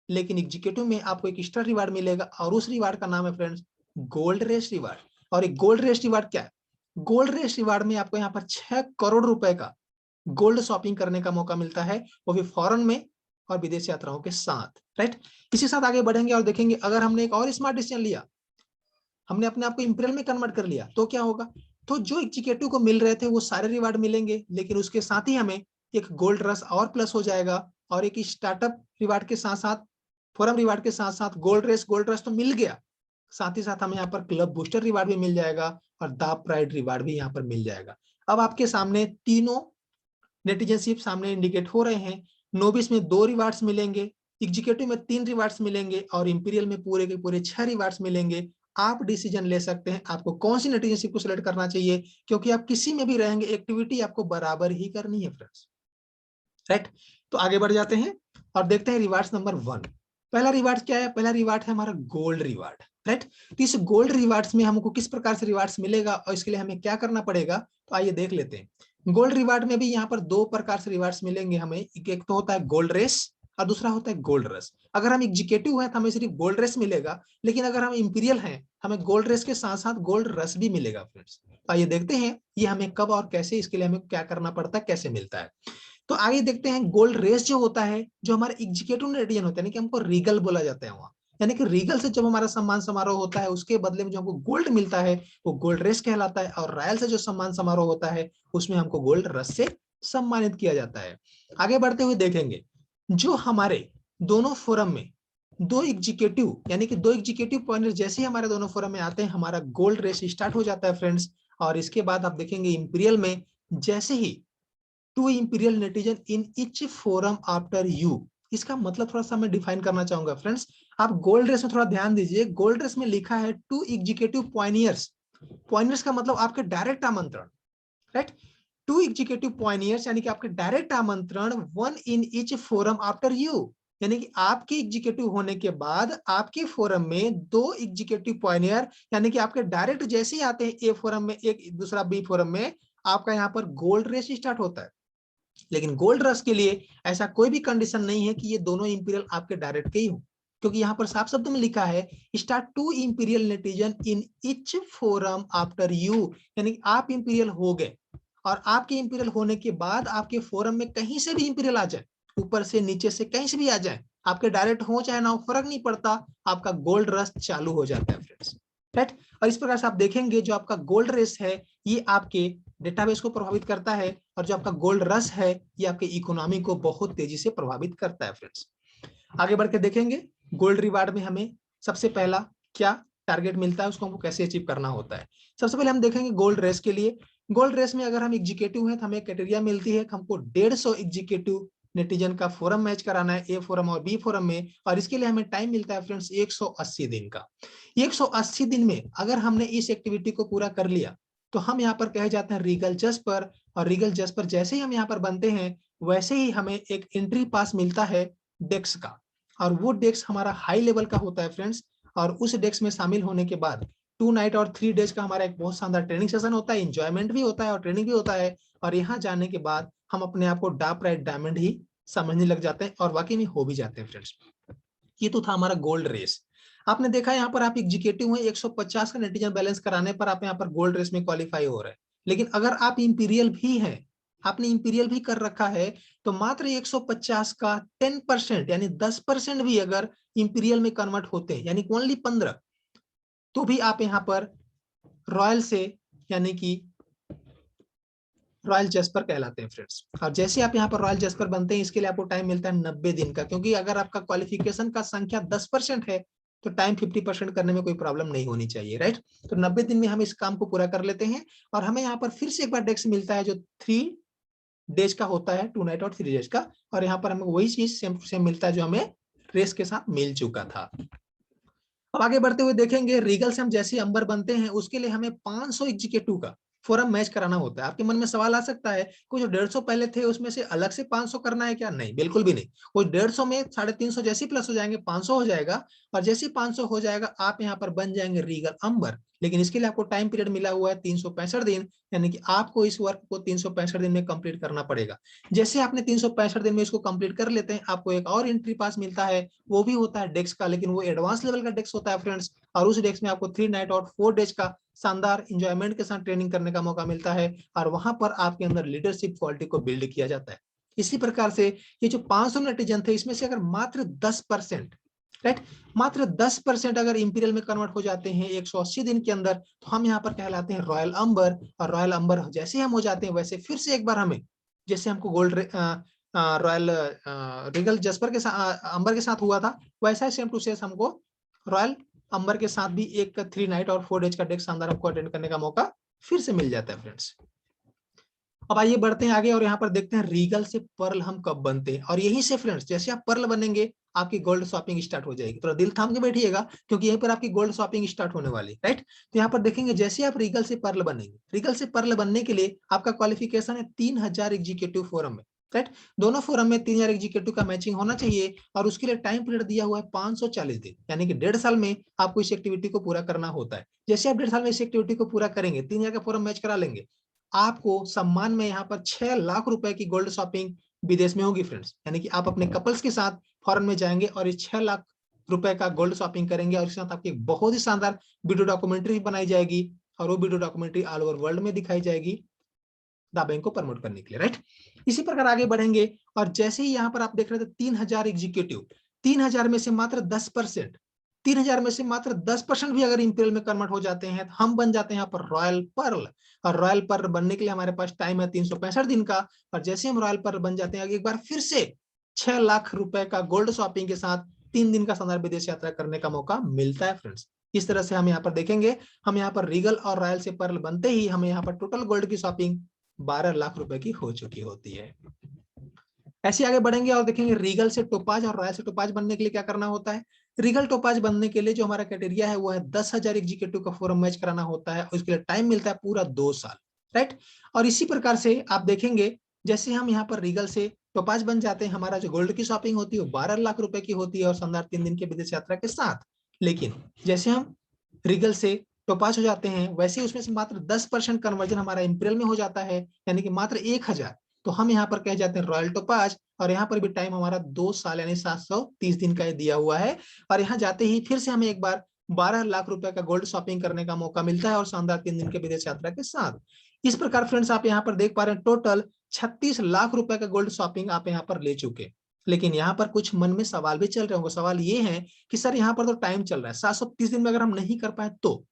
लेकिन एग्जीक्यूटिव में आपको एक एक्स्ट्रा रिवार्ड मिलेगा, और उस रिवार्ड का नाम है फ्रेंड्स गोल्ड रेस रिवार्ड। और एक गोल्ड रेस रिवार्ड क्या है, गोल्ड रेस रिवार्ड में आपको यहाँ पर 6 करोड़ रुपए का गोल्ड शॉपिंग करने का मौका मिलता है, वो भी फॉरेन में और विदेश यात्राओं के साथ, राइट। इसी साथ आगे बढ़ेंगे और देखेंगे अगर हमने एक और स्मार्ट डिसीजन लिया, हमने अपने आप को इंपीरियल में कन्वर्ट कर लिया, तो क्या होगा। तो जो एग्जीक्यूटिव को मिल रहे थे वो सारे रिवार्ड मिलेंगे, लेकिन उसके साथ ही हमें एक गोल्ड रश और प्लस हो जाएगा, और एक स्टार्टअप रिवार्ड के साथ साथ फोरम रिवार्ड के साथ साथ गोल्ड रश तो मिल गया, साथ ही साथ हमें यहाँ पर क्लब बूस्टर रिवार्ड भी मिल जाएगा, और द प्राइड रिवार्ड भी यहाँ पर मिल जाएगा। अब आपके सामने तीनों नेटिजनशिप सामने इंडिकेट हो रहे हैं। नोविस में 2 रिवार्ड्स मिलेंगे, एग्जीक्यूटिव में 3 रिवार्ड्स मिलेंगे, और इंपीरियल में पूरे के पूरे 6 रिवार्ड्स मिलेंगे। आप डिसीजन ले सकते हैं आपको कौन सी नेटिजनशिप को सिलेक्ट करना चाहिए, क्योंकि आप किसी में भी रहेंगे एक्टिविटी आपको बराबर ही करनी है फ्रेंड्स, राइट। तो आगे बढ़ जाते हैं और देखते हैं रिवार्ड्स नंबर 1। पहला रिवार्ड क्या है, पहला रिवार्ड है हमारा गोल्ड रिवार्ड। राइट। तो इस गोल्ड रिवार्ड्स में हमको किस प्रकार से रिवार्ड्स मिलेगा और इसके लिए हमें क्या करना पड़ेगा, तो आइए देख लेते हैं। गोल्ड रिवार्ड में भी यहाँ पर दो प्रकार से रिवार्ड्स मिलेंगे हमें, एक तो होता है गोल्ड रेस और दूसरा होता है गोल्ड रश। अगर हम एग्जीक्यूटिव हैं तो हमें सिर्फ गोल्ड रेस मिलेगा, लेकिन अगर हम इंपीरियल हैं हमें गोल्ड रेस के साथ साथ गोल्ड रश भी मिलेगा फ्रेंड्स। तो आइए देखते हैं ये हमें कब और कैसे, इसके लिए हमें क्या करना पड़ता है, कैसे मिलता है। तो आइए देखते हैं गोल्ड रेस जो होता है, जो हमारे एग्जीक्यूटिव नेटिजन होता है, कि हमको रीगल बोला जाता है वहां, यानी कि रीगल से जब हमारा सम्मान समारोह होता है उसके बदले में जो हमको गोल्ड मिलता है वो गोल्ड रेस कहलाता है, और रॉयल से जो सम्मान समारोह होता है उसमें हमको गोल्ड रश से सम्मानित किया जाता है। आगे बढ़ते हुए देखेंगे, जो हमारे दोनों फोरम में दो एग्जीक्यूटिव यानी कि दो एग्जीक्यूटिव पॉइंटर जैसे ही हमारे दोनों फोरम में आते हैं हमारा गोल्ड रेस स्टार्ट हो जाता है फ्रेंड्स। और इसके बाद आप देखेंगे इंपीरियल में जैसे ही to imperial netizen in each forum after you, इसका मतलब थोड़ा सा मैं डिफाइन करना चाहूंगा फ्रेंड्स। आप गोल्ड रेस में थोड़ा ध्यान दीजिए, गोल्ड रेस में लिखा है टू एग्जीक्यूटिव पॉइनियर्स। पॉइनियर्स का मतलब आपके डायरेक्ट आमंत्रण, राइट। टू एग्जीक्यूटिव पॉइनियर्स यानी कि आपके डायरेक्ट आमंत्रण, one in each forum after you, यानी कि आपके एग्जीक्यूटिव होने के बाद आपके फोरम में दो एग्जीक्यूटिव पॉइनियर यानी कि आपके डायरेक्ट जैसे ही आते हैं ए फोरम में एक दूसरा बी फोरम में, आपका यहाँ पर गोल्ड रेस स्टार्ट होता है। लेकिन गोल्ड रश के लिए ऐसा कोई भी कंडीशन नहीं है कि ये दोनों इंपीरियल आपके डायरेक्ट के ही हो, क्योंकि यहाँ पर साफ शब्द में लिखा है start to imperial netizen in each forum after you, यानी आप इंपीरियल हो गए और आपके इंपीरियल होने के बाद आपके फोरम में कहीं से भी इंपीरियल आ जाए, ऊपर से नीचे से कहीं से भी आ जाए, आपके डायरेक्ट हो चाहे ना हो फर्क नहीं पड़ता, आपका गोल्ड रश चालू हो जाता है फ्रेंड्स, राइट। और इस प्रकार से आप देखेंगे जो आपका गोल्ड रेस है ये आपके डेटाबेस को प्रभावित करता है, और जो आपका गोल्ड रश है ये आपके इकोनॉमी को बहुत तेजी से प्रभावित करता है फ्रेंड्स। आगे बढ़ के देखेंगे गोल्ड रिवार्ड में हमें सबसे पहला क्या टारगेट मिलता है, उसको हमको कैसे अचीव करना होता है। सबसे पहले हम देखेंगे गोल्ड रेस के लिए। गोल्ड रेस में अगर हम एग्जीक्यूटिव हैं तो हमें क्राइटेरिया मिलती है कि हमको 150 एग्जीक्यूटिव नेटिजन का फोरम मैच कराना है, ए फोरम और बी फोरम में, और इसके लिए हमें टाइम मिलता है फ्रेंड्स 180 दिन का। 180 दिन में अगर हमने इस एक्टिविटी को पूरा कर लिया तो हम यहाँ पर कहे जाते हैं रीगल जज पर, और रीगल जज पर जैसे ही हम यहाँ पर बनते हैं वैसे ही हमें एक एंट्री पास मिलता है डेस्क का, और वो डेस्क हमारा हाई लेवल का होता है फ्रेंड्स। और उस डेस्क में शामिल होने के बाद 2 नाइट और 3 डेज का हमारा एक बहुत शानदार ट्रेनिंग सेशन होता है, इंजॉयमेंट भी होता है और ट्रेनिंग भी होता है, और यहाँ जाने के बाद हम अपने आप को डार्क राइट डायमंड ही समझने लग जाते हैं, और वाकई में हो भी जाते हैं फ्रेंड्स। ये तो था हमारा गोल्ड रेस। आपने देखा यहाँ पर आप एग्जीक्यूटिव हैं, 150 का नेटिजन बैलेंस कराने पर आप यहाँ पर गोल्ड रेस में क्वालिफाई हो रहे हैं। लेकिन अगर आप इंपीरियल भी हैं, आपने इंपीरियल भी कर रखा है, तो मात्र 150 का 10% यानी 10% भी अगर इंपीरियल में कन्वर्ट होते हैं यानी ओनली 15, तो भी आप यहाँ पर रॉयल से यानी कि रॉयल जस्पर कहलाते हैं फ्रेंड्स। और जैसे आप यहाँ पर रॉयल जस्पर बनते हैं इसके लिए आपको टाइम मिलता है 90 दिन का, क्योंकि अगर आपका क्वालिफिकेशन का संख्या 10% है तो टाइम 50% करने में कोई प्रॉब्लम नहीं होनी चाहिए, राइट। तो 90 दिन में हम इस काम को पूरा कर लेते हैं, और हमें यहाँ पर फिर से एक बार डेस्क मिलता है जो 3 डेज का होता है, 2 नाइट और 3 डेज का, और यहाँ पर हमें वही चीज सेम टू सेम मिलता है जो हमें रेस के साथ मिल चुका था। अब आगे बढ़ते हुए देखेंगे रीगल से हम जैसे अंबर बनते हैं उसके लिए हमें 500 एग्जीक्यूटिव का फोरम मैच कराना होता है। आपके मन में सवाल आ सकता है कुछ 150 पहले थे उसमें से अलग से 500 करना है क्या? नहीं, बिल्कुल भी नहीं। कोई 150 में 350 जैसे प्लस हो जाएंगे 500 हो जाएगा, और जैसे 500 हो जाएगा आप यहाँ पर बन जाएंगे रीगल अंबर। लेकिन इसके लिए आपको टाइम पीरियड मिला हुआ है 365 दिन, यानी कि आपको इस वर्क को 365 दिन में कंप्लीट करना पड़ेगा। जैसे आपने 365 दिन में इसको कंप्लीट कर लेते हैं आपको एक और एंट्री पास मिलता है, वो भी होता है डेस्क का, लेकिन वो एडवांस लेवल का डेस्क होता है फ्रेंड्स। और उस डेस्क में आपको 3 नाइट और 4 डेज का शानदार इंजॉयमेंट के साथ ट्रेनिंग करने का मौका मिलता है, और वहां पर आपके अंदर लीडरशिप क्वालिटी को बिल्ड किया जाता है। इसी प्रकार से ये जो 500 नेटिजन थे इसमें से अगर मात्र 10%, राइट, मात्र 10% अगर इंपीरियल में कन्वर्ट हो जाते हैं 180 दिन के अंदर, तो हम यहाँ पर कहलाते हैं रॉयल अंबर। और रॉयल अंबर जैसे हम हो जाते हैं वैसे फिर से एक बार हमें, जैसे हमको गोल्ड रॉयल रीगल जस्पर के साथ अंबर के साथ हुआ था, वैसा सेम टू सेम हमको रॉयल अंबर के साथ भी एक 3 नाइट और 4 डेज का डेस्क शानदार हमको अटेंड करने का मौका फिर से मिल जाता है फ्रेंड्स। अब आइए बढ़ते हैं आगे और यहाँ पर देखते हैं रीगल से पर्ल हम कब बनते हैं। और यहीं से फ्रेंड्स जैसे आप पर्ल बनेंगे आपकी गोल्ड शॉपिंग स्टार्ट हो जाएगी। थोड़ा दिल थाम के बैठिएगा क्योंकि यहीं पर आपकी गोल्ड शॉपिंग स्टार्ट होने वाली, राइट। तो यहाँ पर देखेंगे जैसे आप रीगल से पर्ल बनेंगे, रीगल से पर्ल बनने के लिए आपका क्वालिफिकेशन है 3000 एग्जीक्यूटिव फोरम में। राइट। दोनों फोरम में 3000 एग्जीक्यूटिव का मैचिंग होना चाहिए और उसके लिए टाइम पीरियड दिया हुआ है 540 दिन, यानी कि 1.5 साल में आपको इस एक्टिविटी को पूरा करना होता है। जैसे आप 1.5 साल में इस एक्टिविटी को पूरा करेंगे, 3000 का फोरम मैच करा लेंगे, आपको सम्मान में यहाँ पर 6 लाख रुपए की गोल्ड शॉपिंग विदेश में होगी फ्रेंड्स। यानी कि आप अपने कपल्स के साथ फॉरेन में जाएंगे और इस 6 लाख रुपए का गोल्ड शॉपिंग करेंगे और इसके साथ आपकी बहुत ही शानदार वीडियो डॉक्यूमेंट्री बनाई जाएगी और वो video documentary all over world में दिखाई जाएगी दा बैंक को प्रमोट करने के लिए, राइट। इसी प्रकार आगे बढ़ेंगे और जैसे ही यहाँ पर आप देख रहे थे 3000 एग्जीक्यूटिव, 3000 में से मात्र 10%, 3000 में से मात्र 10% भी अगर इंपीरियल में कन्वर्ट हो जाते हैं तो हम बन जाते हैं यहाँ पर रॉयल पर्ल। और रॉयल पर्ल बनने के लिए हमारे पास टाइम है 365 दिन का। और जैसे हम रॉयल पर्ल बन जाते हैं एक बार फिर से 6 लाख रुपए का गोल्ड शॉपिंग के साथ 3 दिन का शानदार विदेश यात्रा करने का मौका मिलता है फ्रेंड्स। इस तरह से हम यहाँ पर देखेंगे, हम यहाँ पर रीगल और रॉयल से पर्ल बनते ही हमें यहाँ पर टोटल गोल्ड की शॉपिंग 12 लाख रुपए की हो चुकी होती है। ऐसे आगे बढ़ेंगे और देखेंगे रीगल से टोपाज और रॉयल से टोपाज बनने के लिए क्या करना होता है। रीगल टोपाज बनने के लिए जो हमारा क्राइटेरिया है वो है 10,000 एग्जीक्यूटिव का फोरम मैच कराना होता है, उसके लिए टाइम मिलता है पूरा 2 साल, राइट। और इसी प्रकार से आप देखेंगे जैसे हम यहाँ पर रीगल से टोपाज बन जाते हैं, हमारा जो गोल्ड की शॉपिंग होती है वो 12 लाख रुपए की होती है और शानदार 3 दिन के विदेश यात्रा के साथ। लेकिन जैसे हम रीगल से टोपाज हो जाते हैं वैसे उसमें से मात्र 10% कन्वर्जन हमारा इंपीरियल में हो जाता है, यानी कि मात्र 1000, तो हम यहाँ पर कह जाते हैं रॉयल टोपाज। और यहाँ पर भी टाइम हमारा 2 साल यानी 730 दिन का दिया हुआ है। और यहाँ जाते ही फिर से हमें एक बार 12 लाख रुपए का गोल्ड शॉपिंग करने का मौका मिलता है और शानदार 3 दिन के विदेश यात्रा के साथ। इस प्रकार फ्रेंड्स आप यहाँ पर देख पा रहे हैं टोटल 36 लाख रुपए का गोल्ड शॉपिंग आप यहाँ पर ले चुके। लेकिन यहाँ पर कुछ मन में सवाल भी चल रहे होंगे। सवाल ये है कि सर यहाँ पर तो टाइम चल रहा है 730 दिन में अगर हम नहीं कर पाए तो,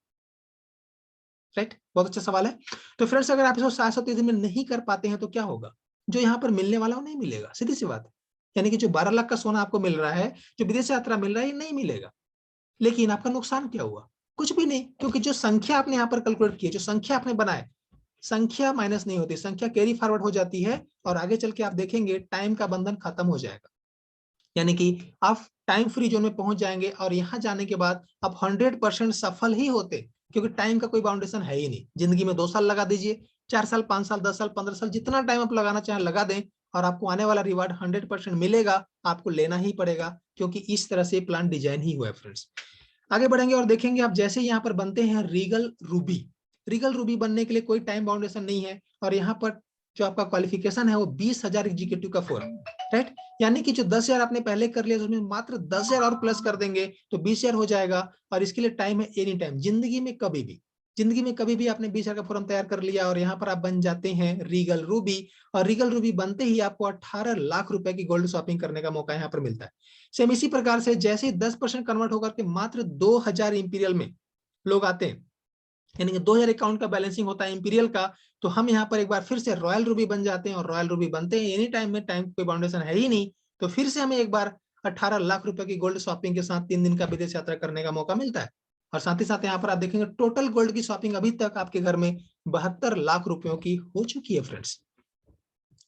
राइट। बहुत अच्छा सवाल है। तो फ्रेंड्स अगर आप इसको 730 दिन में नहीं कर पाते हैं तो क्या होगा, जो यहाँ पर मिलने वाला वो नहीं मिलेगा, सीधी सी बात है। यानी कि जो 12 लाख का सोना आपको मिल रहा है, जो विदेश यात्रा मिल रहा है, ये नहीं मिलेगा। लेकिन आपका नुकसान क्या हुआ, कुछ भी नहीं, क्योंकि जो संख्या आपने यहाँ पर कैलकुलेट की है, जो संख्या आपने बनाए, संख्या माइनस नहीं होती, संख्या कैरी फॉरवर्ड हो जाती है और आगे चल के आप देखेंगे टाइम का बंधन खत्म हो जाएगा। यानी कि आप टाइम फ्री जोन में पहुंच जाएंगे और यहाँ जाने के बाद आप 100% सफल ही होते, क्योंकि टाइम का कोई बाउंडेशन है ही नहीं। जिंदगी में 2 साल लगा दीजिए, 4 साल, 5 साल, 10 साल, 15 साल, जितना टाइम आप लगाना चाहें लगा दें और आपको आने वाला रिवार्ड 100% मिलेगा। आपको लेना ही पड़ेगा क्योंकि इस तरह से प्लान डिजाइन ही हुआ है फ्रेंड्स। आगे बढ़ेंगे और देखेंगे आप जैसे यहाँ पर बनते हैं रीगल रूबी। रीगल रूबी बनने के लिए कोई टाइम बाउंडेशन नहीं है और यहाँ पर जो आपका क्वालिफिकेशन है वो 20,000 एग्जीक्यूटिव का फोरम, राइट। यानी कि जो 10,000 आपने पहले कर लिया उसमें मात्र 10,000 और प्लस कर देंगे तो 20,000 हो जाएगा। और इसके लिए टाइम है एनी टाइम, जिंदगी में कभी भी, जिंदगी में कभी भी आपने 20,000 का फॉर्म तैयार कर लिया और यहाँ पर आप बन जाते हैं रीगल रूबी। और रीगल रूबी बनते ही आपको 18 लाख रुपए की गोल्ड शॉपिंग करने का मौका यहाँ पर मिलता है। सेम इसी प्रकार से जैसे 10% कन्वर्ट होकर के मात्र 2,000 इंपीरियल में लोग आते हैं, यानी कि 2,000 अकाउंट का बैलेंसिंग होता है इंपीरियल का, तो हम यहाँ पर एक बार फिर से रॉयल रूबी बन जाते हैं और रॉयल रूबी बनते हैं एनी टाइम में, टाइम कोई बाउंडेशन है ही नहीं। तो फिर से हमें एक बार 18 लाख रुपए की गोल्ड शॉपिंग के साथ 3 दिन का विदेश यात्रा करने का मौका मिलता है। और साथ ही साथ यहाँ पर आप देखेंगे टोटल गोल्ड की शॉपिंग अभी तक आपके घर में 72 लाख रुपयों की हो चुकी है फ्रेंड्स।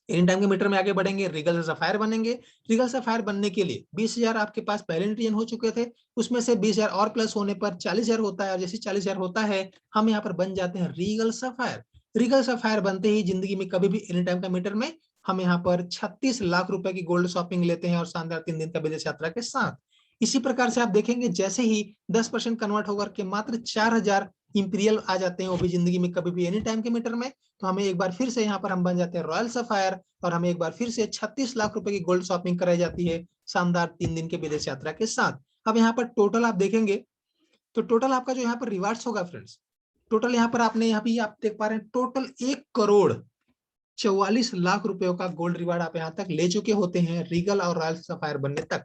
इन टाइम के मीटर में आगे बढ़ेंगे, रीगल सफायर बनेंगे। रीगल सफायर बनने के लिए 20,000 आपके पास पहले इंट्रीजन हो चुके थे, उसमें से 20,000 और प्लस होने पर 40,000 होता है और जैसे 40,000 होता है हम यहाँ पर बन जाते हैं रीगल सफायर। रीगल सफायर बनते ही जिंदगी में कभी भी एनी टाइम का मीटर में हम यहाँ पर 36 लाख रुपए की गोल्ड शॉपिंग लेते हैं और शानदार 3 दिन का विदेश यात्रा के साथ। इसी प्रकार से आप देखेंगे जैसे ही 10% कन्वर्ट होकर के मात्र 4,000 इंपीरियल आ जाते हैं, वो भी जिंदगी में कभी भी एनी टाइम के मीटर में, तो हमें एक बार फिर से यहाँ पर हम बन जाते हैं रॉयल सफायर और हमें एक बार फिर से 36 लाख रुपए की गोल्ड शॉपिंग कराई जाती है शानदार 3 दिन के विदेश यात्रा के साथ। अब यहाँ पर टोटल आप देखेंगे तो टोटल आपका जो यहाँ पर रिवार्ड्स होगा फ्रेंड्स, टोटल यहाँ पर आपने यहाँ भी आप देख पा रहे हैं टोटल 1,44 लाख रुपयों का गोल्ड रिवार्ड आप यहाँ तक ले चुके होते हैं रीगल और रॉयल सफायर बनने तक।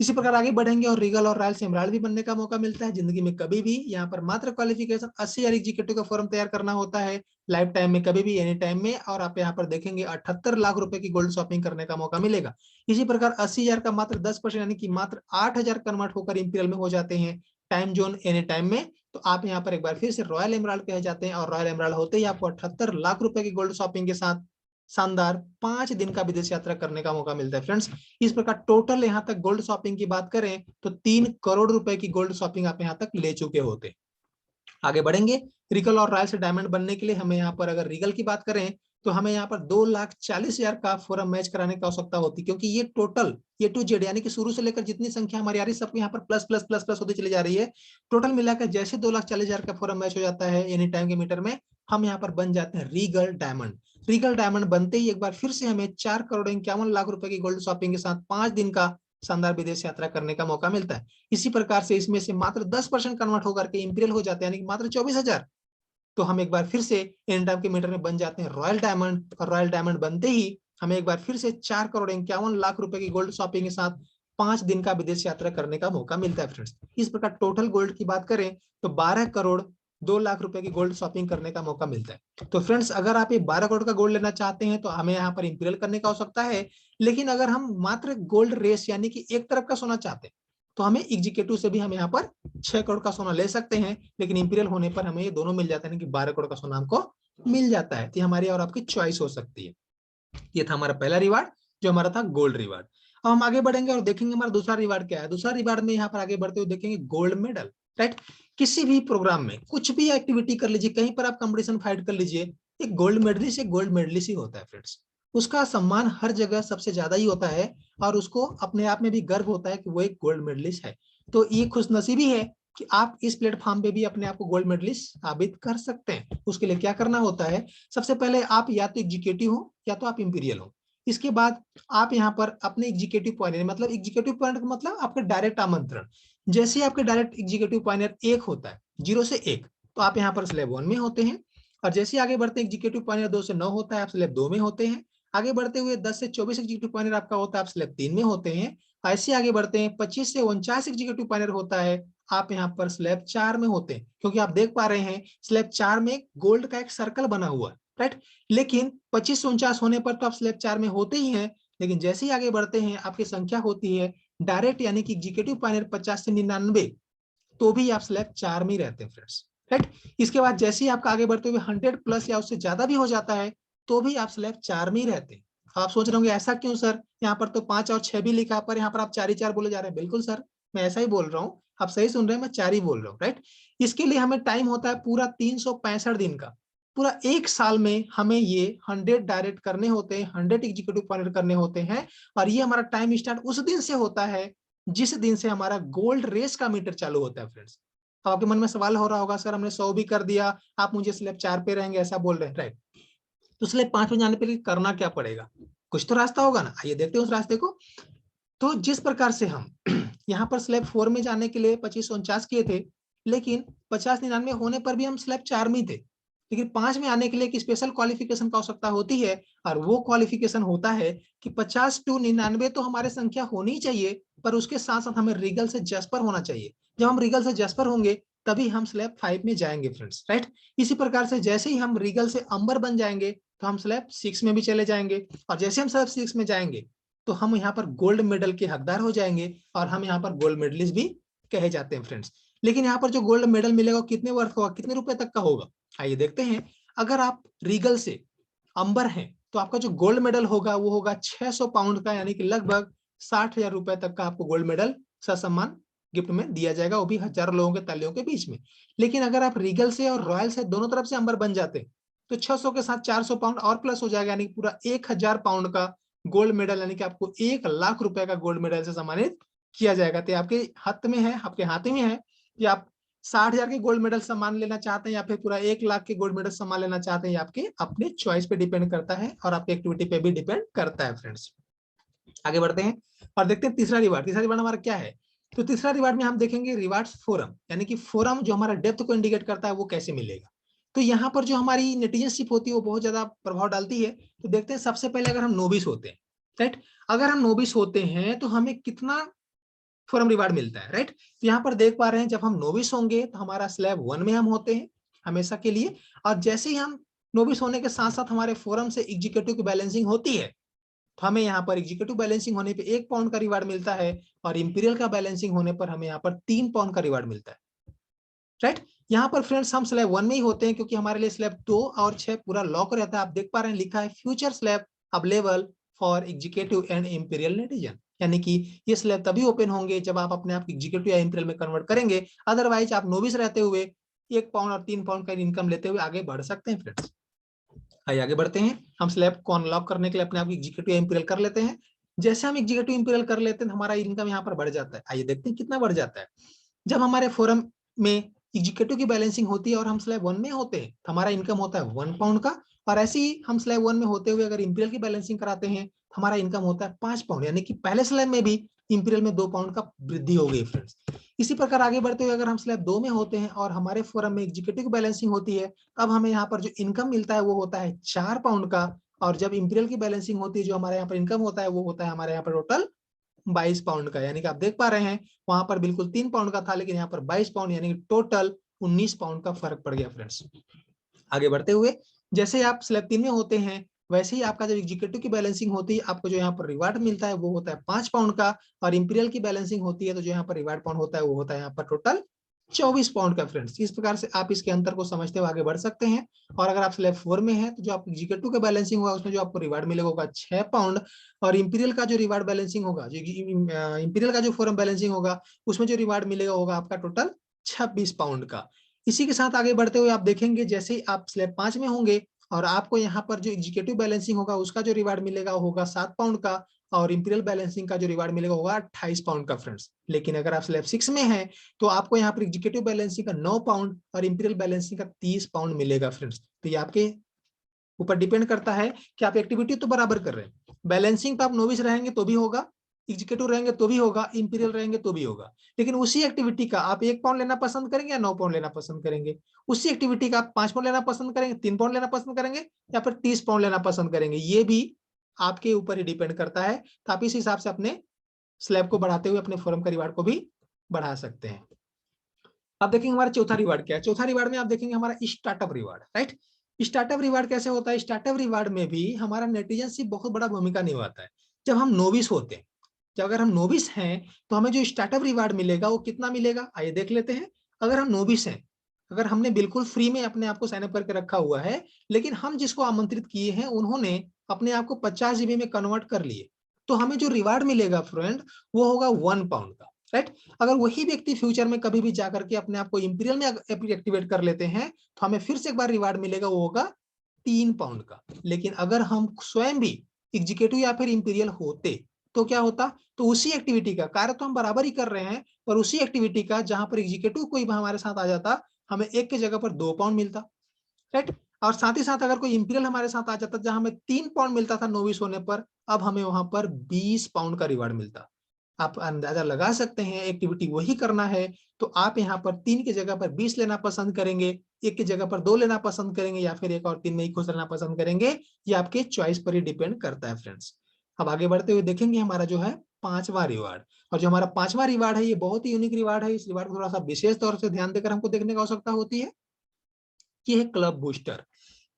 इसी प्रकार आगे बढ़ेंगे और रीगल और रॉयल एमराल्ड भी बनने का मौका मिलता है जिंदगी में कभी भी। यहाँ पर मात्र क्वालिफिकेशन 80,000 एग्जीक्यूटिव का फॉर्म तैयार करना होता है लाइफ टाइम में कभी भी एनी टाइम में, और आप यहाँ पर देखेंगे 78 लाख रुपए की गोल्ड शॉपिंग करने का मौका मिलेगा। इसी प्रकार 80,000 का मात्र 10% यानी कि मात्र 8,000 कन्वर्ट होकर इंपीरियल में हो जाते हैं टाइम जोन एनी टाइम में, तो आप यहाँ पर एक बार फिर से रॉयल एमराल्ड कह जाते हैं और रॉयल एमराल्ड होते ही आपको 78 लाख रुपए की गोल्ड शॉपिंग के साथ शानदार 5 दिन का विदेश यात्रा करने का मौका मिलता है फ्रेंड्स। इस प्रकार टोटल यहाँ तक गोल्ड शॉपिंग की बात करें तो 3 करोड़ रुपए की गोल्ड शॉपिंग आप यहाँ तक ले चुके होते। आगे बढ़ेंगे रीगल और रॉयल से डायमंड बनने के लिए हमें यहाँ पर अगर रीगल की बात करें तो हमें यहाँ पर 2,40,000 का फोरम मैच कराने की आवश्यकता होती, क्योंकि ये टोटल ए टू जेड यानी कि शुरू से लेकर जितनी संख्या हमारी आ रही है सबको यहाँ पर प्लस प्लस प्लस प्लस होती चली जा रही है। टोटल मिलाकर जैसे 2,40,000 का फोरम मैच हो जाता है एनी टाइम के मीटर में, हम यहाँ पर बन जाते हैं रीगल डायमंड। रीगल डायमंड बनते ही एक बार फिर से हमें 4,51,00,000 रुपए की गोल्ड शॉपिंग के साथ 5 दिन का शानदार विदेश यात्रा करने का मौका मिलता है। इसी प्रकार से इसमें से मात्र 10% कन्वर्ट होकर के इंपीरियल हो जाते हैं, यानी कि मात्र 24,000। तो हम एक बार फिर से एन टाइम के मीटर में बन जाते हैं रॉयल डायमंड, और रॉयल डायमंड बनते ही हमें एक बार फिर से 4,51,00,000 रुपए की गोल्ड शॉपिंग के साथ 5 दिन का विदेश यात्रा करने का मौका मिलता है फ्रेंड्स। इस प्रकार टोटल गोल्ड की बात करें तो 12,02,00,000 रुपए की गोल्ड शॉपिंग करने का मौका मिलता है। तो फ्रेंड्स अगर आप ये 12 करोड़ का गोल्ड लेना चाहते हैं तो हमें यहाँ पर इंपीरियल करने की आवश्यकता है। लेकिन अगर हम मात्र गोल्ड रेस यानी कि एक तरफ का सोना चाहते हैं तो हमें एग्जीक्यूटिव से भी हम यहाँ पर 6 करोड़ का सोना ले सकते हैं, लेकिन इंपीरियल होने पर हमें ये दोनों मिल जाता है कि 12 करोड़ का सोना हमको मिल जाता है। तो हमारी और आपकी चॉइस हो सकती है। ये था हमारा पहला रिवार्ड जो हमारा था गोल्ड रिवार्ड। अब हम आगे बढ़ेंगे और देखेंगे हमारा दूसरा रिवार्ड क्या है। दूसरा रिवार्ड में यहाँ पर आगे बढ़ते हुए देखेंगे गोल्ड मेडल। राइट, किसी भी प्रोग्राम में कुछ भी एक्टिविटी कर लीजिए, कहीं पर आप कंपटीशन फाइट कर लीजिए, एक गोल्ड मेडलिस्ट एक गोल्ड मेडलिस्ट ही होता है फ्रेंड्स। उसका सम्मान हर जगह सबसे ज्यादा ही होता है और उसको अपने आप में भी गर्व होता है कि वो एक गोल्ड मेडलिस्ट है। तो ये खुशनसीबी है कि आप इस प्लेटफॉर्म पे भी अपने आप को गोल्ड मेडलिस्ट साबित कर सकते हैं। उसके लिए क्या करना होता है, सबसे पहले आप या तो एग्जीक्यूटिव हो या तो आप इंपीरियल हो। इसके बाद आप यहाँ पर अपने एग्जीक्यूटिव पॉइंट, मतलब एग्जीक्यूटिव पॉइंट का मतलब आपका डायरेक्ट आमंत्रण, जैसे आपके डायरेक्ट एग्जीक्यूटिव पॉइंट 1 होता है 0 से 1, तो आप यहाँ पर स्लैब 1 में होते हैं। और जैसे आगे बढ़ते हैं एग्जीक्यूटिव पॉइंट 2 से 9 होता है, आप स्लैब 2 में होते हैं। आगे बढ़ते हुए 10 से 24 एग्जीक्यूटिव पॉइंट आपका होता है, आप स्लैब 3 में होते हैं। ऐसे आगे बढ़ते हैं 25 से 49 एग्जीक्यूटिव पॉइंट होता है, आप यहाँ पर स्लैब 4 में होते हैं। क्योंकि आप देख पा रहे हैं स्लैब 4 में गोल्ड का एक सर्कल बना हुआ है। राइट, लेकिन 25 से 49 होने पर तो आप स्लैब 4 में होते ही हैं, लेकिन जैसे ही आगे बढ़ते हैं आपकी संख्या होती है डायरेक्ट यानी कि एग्जीक्यूटिव पॉइंट 50 से 99, तो भी आप स्लैब 4 में ही रहते हैं फ्रेंड्स। राइट, इसके बाद जैसे ही आपका आगे बढ़ते हुए 100 प्लस या उससे ज्यादा भी हो जाता है तो भी आप स्लैब 4 में ही रहते हैं। आप सोच रहे होंगे ऐसा क्यों सर, यहाँ पर तो 5 और 6 भी लिखा पर यहाँ पर आप 4 ही 4 बोले जा रहे हैं। बिल्कुल सर, मैं ऐसा ही बोल रहा हूँ, आप सही सुन रहे हैं, मैं 4 ही बोल रहा हूँ। राइट, इसके लिए हमें टाइम होता है पूरा 365 दिन का। पूरा एक साल में हमें ये 100 डायरेक्ट करने होते हैं, 100 एग्जीक्यूटिव पॉइंट करने होते हैं। और ये हमारा टाइम स्टार्ट उस दिन से होता है जिस दिन से हमारा गोल्ड रेस का मीटर चालू होता है फ्रेंड्स। अब आपके मन में सवाल हो रहा होगा सर हमने 100 भी कर दिया, आप मुझे स्लैब 4 पे रहेंगे ऐसा बोल रहे हैं। राइट, तो स्लैब 5 में जाने के लिए करना क्या पड़ेगा, कुछ तो रास्ता होगा ना, आइए देखते हैं उस रास्ते को। तो जिस प्रकार से हम यहाँ पर स्लैब 4 में जाने के लिए 2549 किए थे, लेकिन 50-99 होने पर भी हम स्लैब 4 में थे, लेकिन 5 में आने के लिए एक स्पेशल क्वालिफिकेशन का आवश्यकता होती है। और वो क्वालिफिकेशन होता है कि 50 to 99 तो हमारे संख्या होनी चाहिए, पर उसके साथ साथ हमें रीगल से जस्पर होना चाहिए। जब हम रीगल से जस्पर होंगे तभी हम स्लैब 5 में जाएंगे फ्रेंड्स। राइट, इसी प्रकार से जैसे ही हम रीगल से अंबर बन जाएंगे तो हम स्लैब 6 में भी चले जाएंगे, और जैसे हम स्लैब 6 में जाएंगे तो हम यहाँ पर गोल्ड मेडल के हकदार हो जाएंगे और हम यहाँ पर गोल्ड मेडलिस्ट भी कहे जाते हैं फ्रेंड्स। लेकिन यहाँ पर जो गोल्ड मेडल मिलेगा कितने वर्थ होगा, कितने रुपए तक का होगा, आइए देखते हैं। अगर आप रीगल से अंबर हैं तो आपका जो गोल्ड मेडल होगा वो होगा 600 पाउंड का, यानी कि लगभग 60,000 रुपए तक का आपको गोल्ड मेडल ससम्मान गिफ्ट में दिया जाएगा, वो भी हजारों लोगों के तालियों के बीच में। लेकिन अगर आप रीगल से और रॉयल से दोनों तरफ से अंबर बन जाते हैं तो 600 के साथ 400 पाउंड और प्लस हो जाएगा, यानी पूरा 1000 पाउंड का गोल्ड मेडल, यानी कि आपको 1,00,000 रुपए का गोल्ड मेडल से सम्मानित किया जाएगा। तो आपके हाथ में है, आपके हाथ में है कि आप 60,000 के गोल्ड मेडल सम्मान लेना चाहते हैं या फिर पूरा 1,00,000 के गोल्ड मेडल सम्मान लेना चाहते हैं, आपके अपने चॉइस पे डिपेंड करता है और आपकी एक्टिविटी पे भी डिपेंड करता है फ्रेंड्स। आगे बढ़ते हैं और देखते हैं तीसरा रिवार्ड। तीसरा रिवार्ड हमारा क्या है, तो तीसरा रिवार्ड में हम देखेंगे रिवार्ड्स फोरम, यानी कि फोरम जो हमारा डेप्थ को इंडिकेट करता है वो कैसे मिलेगा। तो यहाँ पर जो हमारी नेटिजनशिप होती है वो बहुत ज्यादा प्रभाव डालती है। तो देखते हैं सबसे पहले अगर हम नोबिस होते हैं, राइट, अगर हम नोबिस होते हैं तो हमें कितना फोरम रिवार्ड मिलता है। राइट, तो यहाँ पर देख पा रहे हैं जब हम नोविस होंगे तो हमारा स्लैब 1 में हम होते हैं हमेशा के लिए, और जैसे ही हम नोविस होने के साथ साथ हमारे फोरम से एग्जीक्यूटिव की बैलेंसिंग होती है तो हमें यहाँ पर एग्जीक्यूटिव बैलेंसिंग होने पे 1 पाउंड का रिवार्ड मिलता है, और इंपीरियल का बैलेंसिंग होने पर हमें यहाँ पर 3 पाउंड का रिवार्ड मिलता है। राइट, यहाँ पर फ्रेंड्स हम स्लैब 1 में ही होते हैं क्योंकि हमारे लिए स्लैब 2 और 6 पूरा लॉक रहता है। आप देख पा रहे हैं लिखा है future slab available for executive and imperial netizen, यानी कि ये स्लैब तभी ओपन होंगे जब आप अपने आप एग्जीक्यूटिव या इंपीरियल में कन्वर्ट करेंगे। अदरवाइज आप नोविस रहते हुए 1 पाउंड और 3 पाउंड का इनकम लेते हुए आगे बढ़ सकते हैं फ्रेंड्स। आइए आगे बढ़ते हैं। हम स्लैब को अनलॉक करने के लिए अपने आप एग्जीक्यूटिव इंपीरियल कर लेते हैं। जैसे हम एग्जीक्यूटिव इंपीरियल कर लेते हैं हमारा इनकम यहाँ पर बढ़ जाता है। आइए देखते हैं कितना बढ़ जाता है। जब हमारे फोरम में एग्जीक्यूटिव की बैलेंसिंग होती है और हम स्लैब 1 में होते हैं, हमारा इनकम होता है 1 पाउंड का। और ऐसे ही हम स्लैब 1 में होते हुए अगर इंपीरियल की बैलेंसिंग कराते हैं, हमारा इनकम होता है 5 पाउंड, यानी कि पहले स्लैब में भी इंपीरियल में 2 पाउंड का वृद्धि हो गई फ्रेंड्स। इसी प्रकार आगे बढ़ते हुए अगर हम स्लैब 2 में होते हैं और हमारे फोरम में एग्जीक्यूटिव की बैलेंसिंग होती है, अब हमें यहाँ पर जो इनकम मिलता है वो होता है 4 पाउंड का। और जब इंपीरियल की बैलेंसिंग होती है, जो हमारे यहाँ पर इनकम होता है वो होता है हमारे यहाँ पर टोटल 22 पाउंड का। यानी कि आप देख पा रहे हैं वहां पर बिल्कुल 3 पाउंड का था, लेकिन यहाँ पर 22 पाउंड यानी कि टोटल 19 पाउंड का फर्क पड़ गया फ्रेंड्स। आगे बढ़ते हुए जैसे आप स्लैब 3 में होते हैं, वैसे ही आपका जब एग्जीक्यूटिव की बैलेंसिंग होती है, आपको जो यहाँ पर रिवार्ड मिलता है वो होता है 5 पाउंड का। और इंपीरियल की बैलेंसिंग होती है तो जो यहाँ पर रिवार्ड पाउंड होता है वो होता है यहाँ पर टोटल 24 पाउंड का फ्रेंड्स। इस प्रकार से आप इसके अंतर को समझते हुए आगे बढ़ सकते हैं। और अगर आप स्लैब 4 में हैं तो जो आप एग्जीक्यूटिव का बैलेंसिंग होगा उसमें जो आपको रिवार्ड मिलेगा होगा 6 पाउंड। और इंपीरियल का जो रिवार्ड बैलेंसिंग होगा, जो इंपीरियल का जो फोरम बैलेंसिंग होगा उसमें जो रिवार्ड मिलेगा होगा आपका टोटल 26 पाउंड का। इसी के साथ आगे बढ़ते हुए आप देखेंगे जैसे ही आप स्लैब 5 में होंगे और आपको यहाँ पर जो एग्जीक्यूटिव बैलेंसिंग होगा उसका जो रिवार्ड मिलेगा होगा 7 पाउंड का। और इंपीरियल बैलेंसिंग का जो रिवार्ड मिलेगा होगा 28 पाउंड का फ्रेंड्स। लेकिन अगर आप स्लैब 6 में हैं तो आपको यहाँ पर एग्जीक्यूटिव बैलेंसिंग का 9 पाउंड और इंपीरियल बैलेंसिंग का 30 पाउंड मिलेगा फ्रेंड्स। तो ये आपके ऊपर डिपेंड करता है कि आप एक्टिविटी तो बराबर कर रहे हैं। बैलेंसिंग पे आप नोविस रहेंगे तो भी होगा, एग्जीक्यूटिव रहेंगे तो भी होगा, इंपीरियल रहेंगे तो भी होगा। लेकिन उसी एक्टिविटी का आप 1 पाउंड लेना पसंद करेंगे या 9 पाउंड लेना पसंद करेंगे? उसी एक्टिविटी का आप 5 पाउंड लेना पसंद करेंगे, 3 पाउंड लेना पसंद करेंगे, या फिर 30 पाउंड लेना पसंद करेंगे? ये भी आपके ऊपर ही डिपेंड करता है। तो आप इस हिसाब से अपने स्लैब को बढ़ाते हुए अपने फॉर्म का रिवार्ड को भी बढ़ा सकते हैं। अब देखेंगे हमारा चौथा रिवार्ड क्या है। चौथा रिवार्ड में आप देखेंगे हमारा startup reward, right. Startup reward कैसे होता है? स्टार्टअप रिवार्ड में भी हमारा नेटिजनशिप बहुत बड़ा भूमिका निभाता है। जब हम नोविस होते हैं, जब अगर हम नोविस हैं तो हमें जो स्टार्टअप रिवार्ड मिलेगा वो कितना मिलेगा, आइए देख लेते हैं। अगर हम नोविस हैं, अगर हमने बिल्कुल फ्री में अपने आप को साइन अप करके रखा हुआ है, लेकिन हम जिसको आमंत्रित किए हैं उन्होंने अपने आप को 50 GB में कन्वर्ट कर लिए, तो हमें जो रिवार्ड मिलेगा फ्रेंड वो होगा 1 पाउंड का, राइट। अगर वही व्यक्ति फ्यूचर में कभी भी जाकर के अपने आप को इंपीरियल में एक्टिवेट कर लेते हैं तो हमें फिर से एक बार रिवार्ड मिलेगा, वो होगा 3 पाउंड का। लेकिन अगर हम स्वयं भी एग्जीक्यूटिव या फिर इंपीरियल होते तो क्या होता? तो उसी एक्टिविटी का कार्य तो हम बराबर ही कर रहे हैं, पर उसी एक्टिविटी का जहां पर एग्जीक्यूटिव कोई हमारे साथ आ जाता, हमें 1 की जगह पर 2 पाउंड मिलता, राइट। और साथ ही साथ अगर कोई इंपीरियल हमारे साथ आ जाता जहां हमें 3 पाउंड मिलता था नोविस होने पर, अब हमें वहां पर 20 पाउंड का रिवार्ड मिलता। आप अंदाजा लगा सकते हैं, एक्टिविटी वही करना है तो आप यहाँ पर 3 की जगह पर 20 लेना पसंद करेंगे, 1 की जगह पर 2 लेना पसंद करेंगे, या फिर 1 और 3 में ही खुश रहना पसंद करेंगे। ये आपके चॉइस पर ही डिपेंड करता है फ्रेंड्स। अब आगे बढ़ते हुए देखेंगे हमारा जो है 5वां रिवार्ड। और जो हमारा 5वां रिवार्ड है ये बहुत ही यूनिक रिवार्ड है। इस रिवार्ड को थोड़ा सा विशेष तौर से ध्यान देकर हमको देखने की आवश्यकता होती है। ये है क्लब बूस्टर।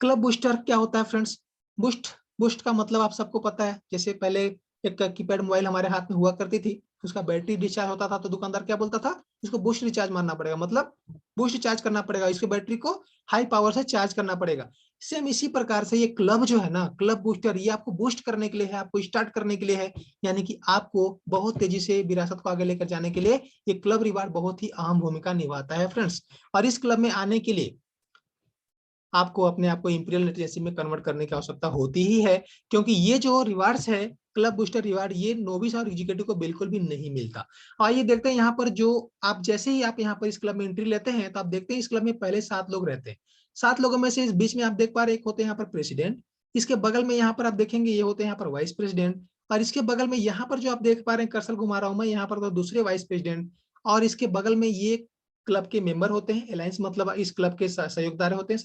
क्लब बूस्टर क्या होता है फ्रेंड्स? बूस्ट बूस्ट का मतलब आप सबको पता है। जैसे पहले एक कीपैड मोबाइल हमारे हाथ में हुआ करती थी, उसका बैटरी डिस्चार्ज होता था तो दुकानदार क्या बोलता था, इसको बूस्ट रिचार्ज मारना पड़ेगा, मतलब बूस्ट चार्ज करना पड़ेगा, इसकी बैटरी को हाई पावर से चार्ज करना पड़ेगा। सेम इसी प्रकार से ये क्लब जो है ना, क्लब बूस्टर, ये आपको बूस्ट करने के लिए है, आपको स्टार्ट करने के लिए है। यानी कि आपको बहुत तेजी से विरासत को आगे लेकर जाने के लिए ये क्लब रिवार्ड बहुत ही अहम भूमिका निभाता है फ्रेंड्स। और इस क्लब में आने के लिए आपको अपने आप को इंपीरियल लिटरेसी में कन्वर्ट करने की आवश्यकता होती ही है, क्योंकि ये जो रिवार्ड्स है क्लब बूस्टर रिवार्ड, ये नोविस और एग्जीक्यूटिव को बिल्कुल भी नहीं मिलता। आइए देखते हैं यहाँ पर जो आप जैसे ही आप यहाँ पर इस क्लब में एंट्री लेते हैं तो आप देखते हैं इस क्लब में पहले 7 लोग रहते हैं। 7 लोगों में से इस बीच में आप देख पा रहे हैं एक होते हैं यहाँ पर प्रेसिडेंट, इसके बगल में यहाँ पर आप देखेंगे ये होते हैं यहाँ पर वाइस प्रेसिडेंट, और इसके बगल में यहाँ पर जो आप देख पा रहे हैं कर्सर घुमा रहा हूं मैं, यहाँ पर तो दूसरे वाइस प्रेसिडेंट, और इसके बगल में ये क्लब के मेंबर होते हैं। अलायंस मतलब इस क्लब के सहयोगदार होते हैं,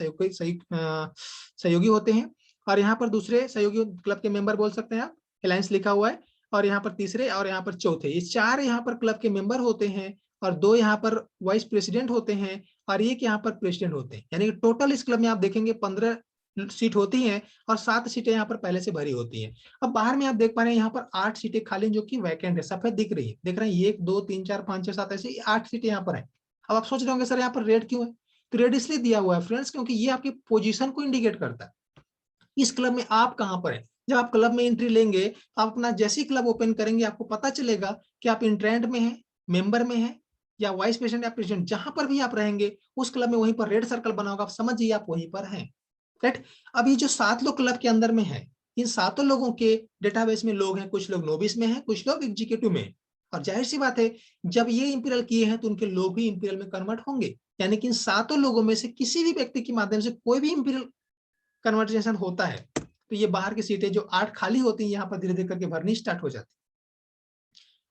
सहयोगी होते हैं। और यहाँ पर दूसरे सहयोगी क्लब के मेंबर बोल सकते हैं आप, अलायंस लिखा हुआ है। और यहाँ पर तीसरे और यहाँ पर चौथे, ये 4 यहाँ पर क्लब के मेंबर होते हैं, और 2 यहाँ पर वाइस प्रेसिडेंट होते हैं, और 1 यहाँ पर प्रेसिडेंट होते हैं। यानी कि टोटल इस क्लब में आप देखेंगे 15 सीट होती हैं, और 7 सीटें यहाँ पर पहले से भरी होती हैं। अब बाहर में आप देख पा रहे हैं यहाँ पर 8 सीटें खाली जो कि वैकेंट है, सफेद दिख रही है, देख रहे हैं 1 2 3 4 5 6 7 ऐसे 8 सीटें यहाँ पर है। अब आप सोच रहे होंगे सर यहाँ पर रेड क्यों है? तो रेड इसलिए दिया हुआ है फ्रेंड्स क्योंकि ये आपकी पोजीशन को इंडिकेट करता है, इस क्लब में आप कहां पर हैं। जब आप क्लब में एंट्री लेंगे, आप अपना जैसी क्लब ओपन करेंगे आपको पता चलेगा कि आप इंट्रेंड में हैं, मेंबर में हैं, या वाइस प्रेसिडेंट या प्रेसिडेंट, जहां पर भी आप रहेंगे उस क्लब में वहीं पर रेड सर्कल बना होगा, आप समझिए आप वहीं पर हैं। राइट। अब ये जो 7 लोग क्लब के अंदर में है, इन 7 लोगों के डेटाबेस में लोग हैं, कुछ लोग नोविस में हैं, कुछ लोग एग्जीक्यूटिव में हैं। और जाहिर सी बात है, जब ये इंपीरियल किए हैं तो उनके लोग भी इंपीरियल में कन्वर्ट होंगे। यानी कि इन 7 लोगों में से किसी भी व्यक्ति के माध्यम से कोई भी इंपीरियल कन्वर्जेशन होता है तो ये बाहर की सीटें जो 8 खाली होती हैं यहाँ पर धीरे धीरे करके भरनी स्टार्ट हो जाती है।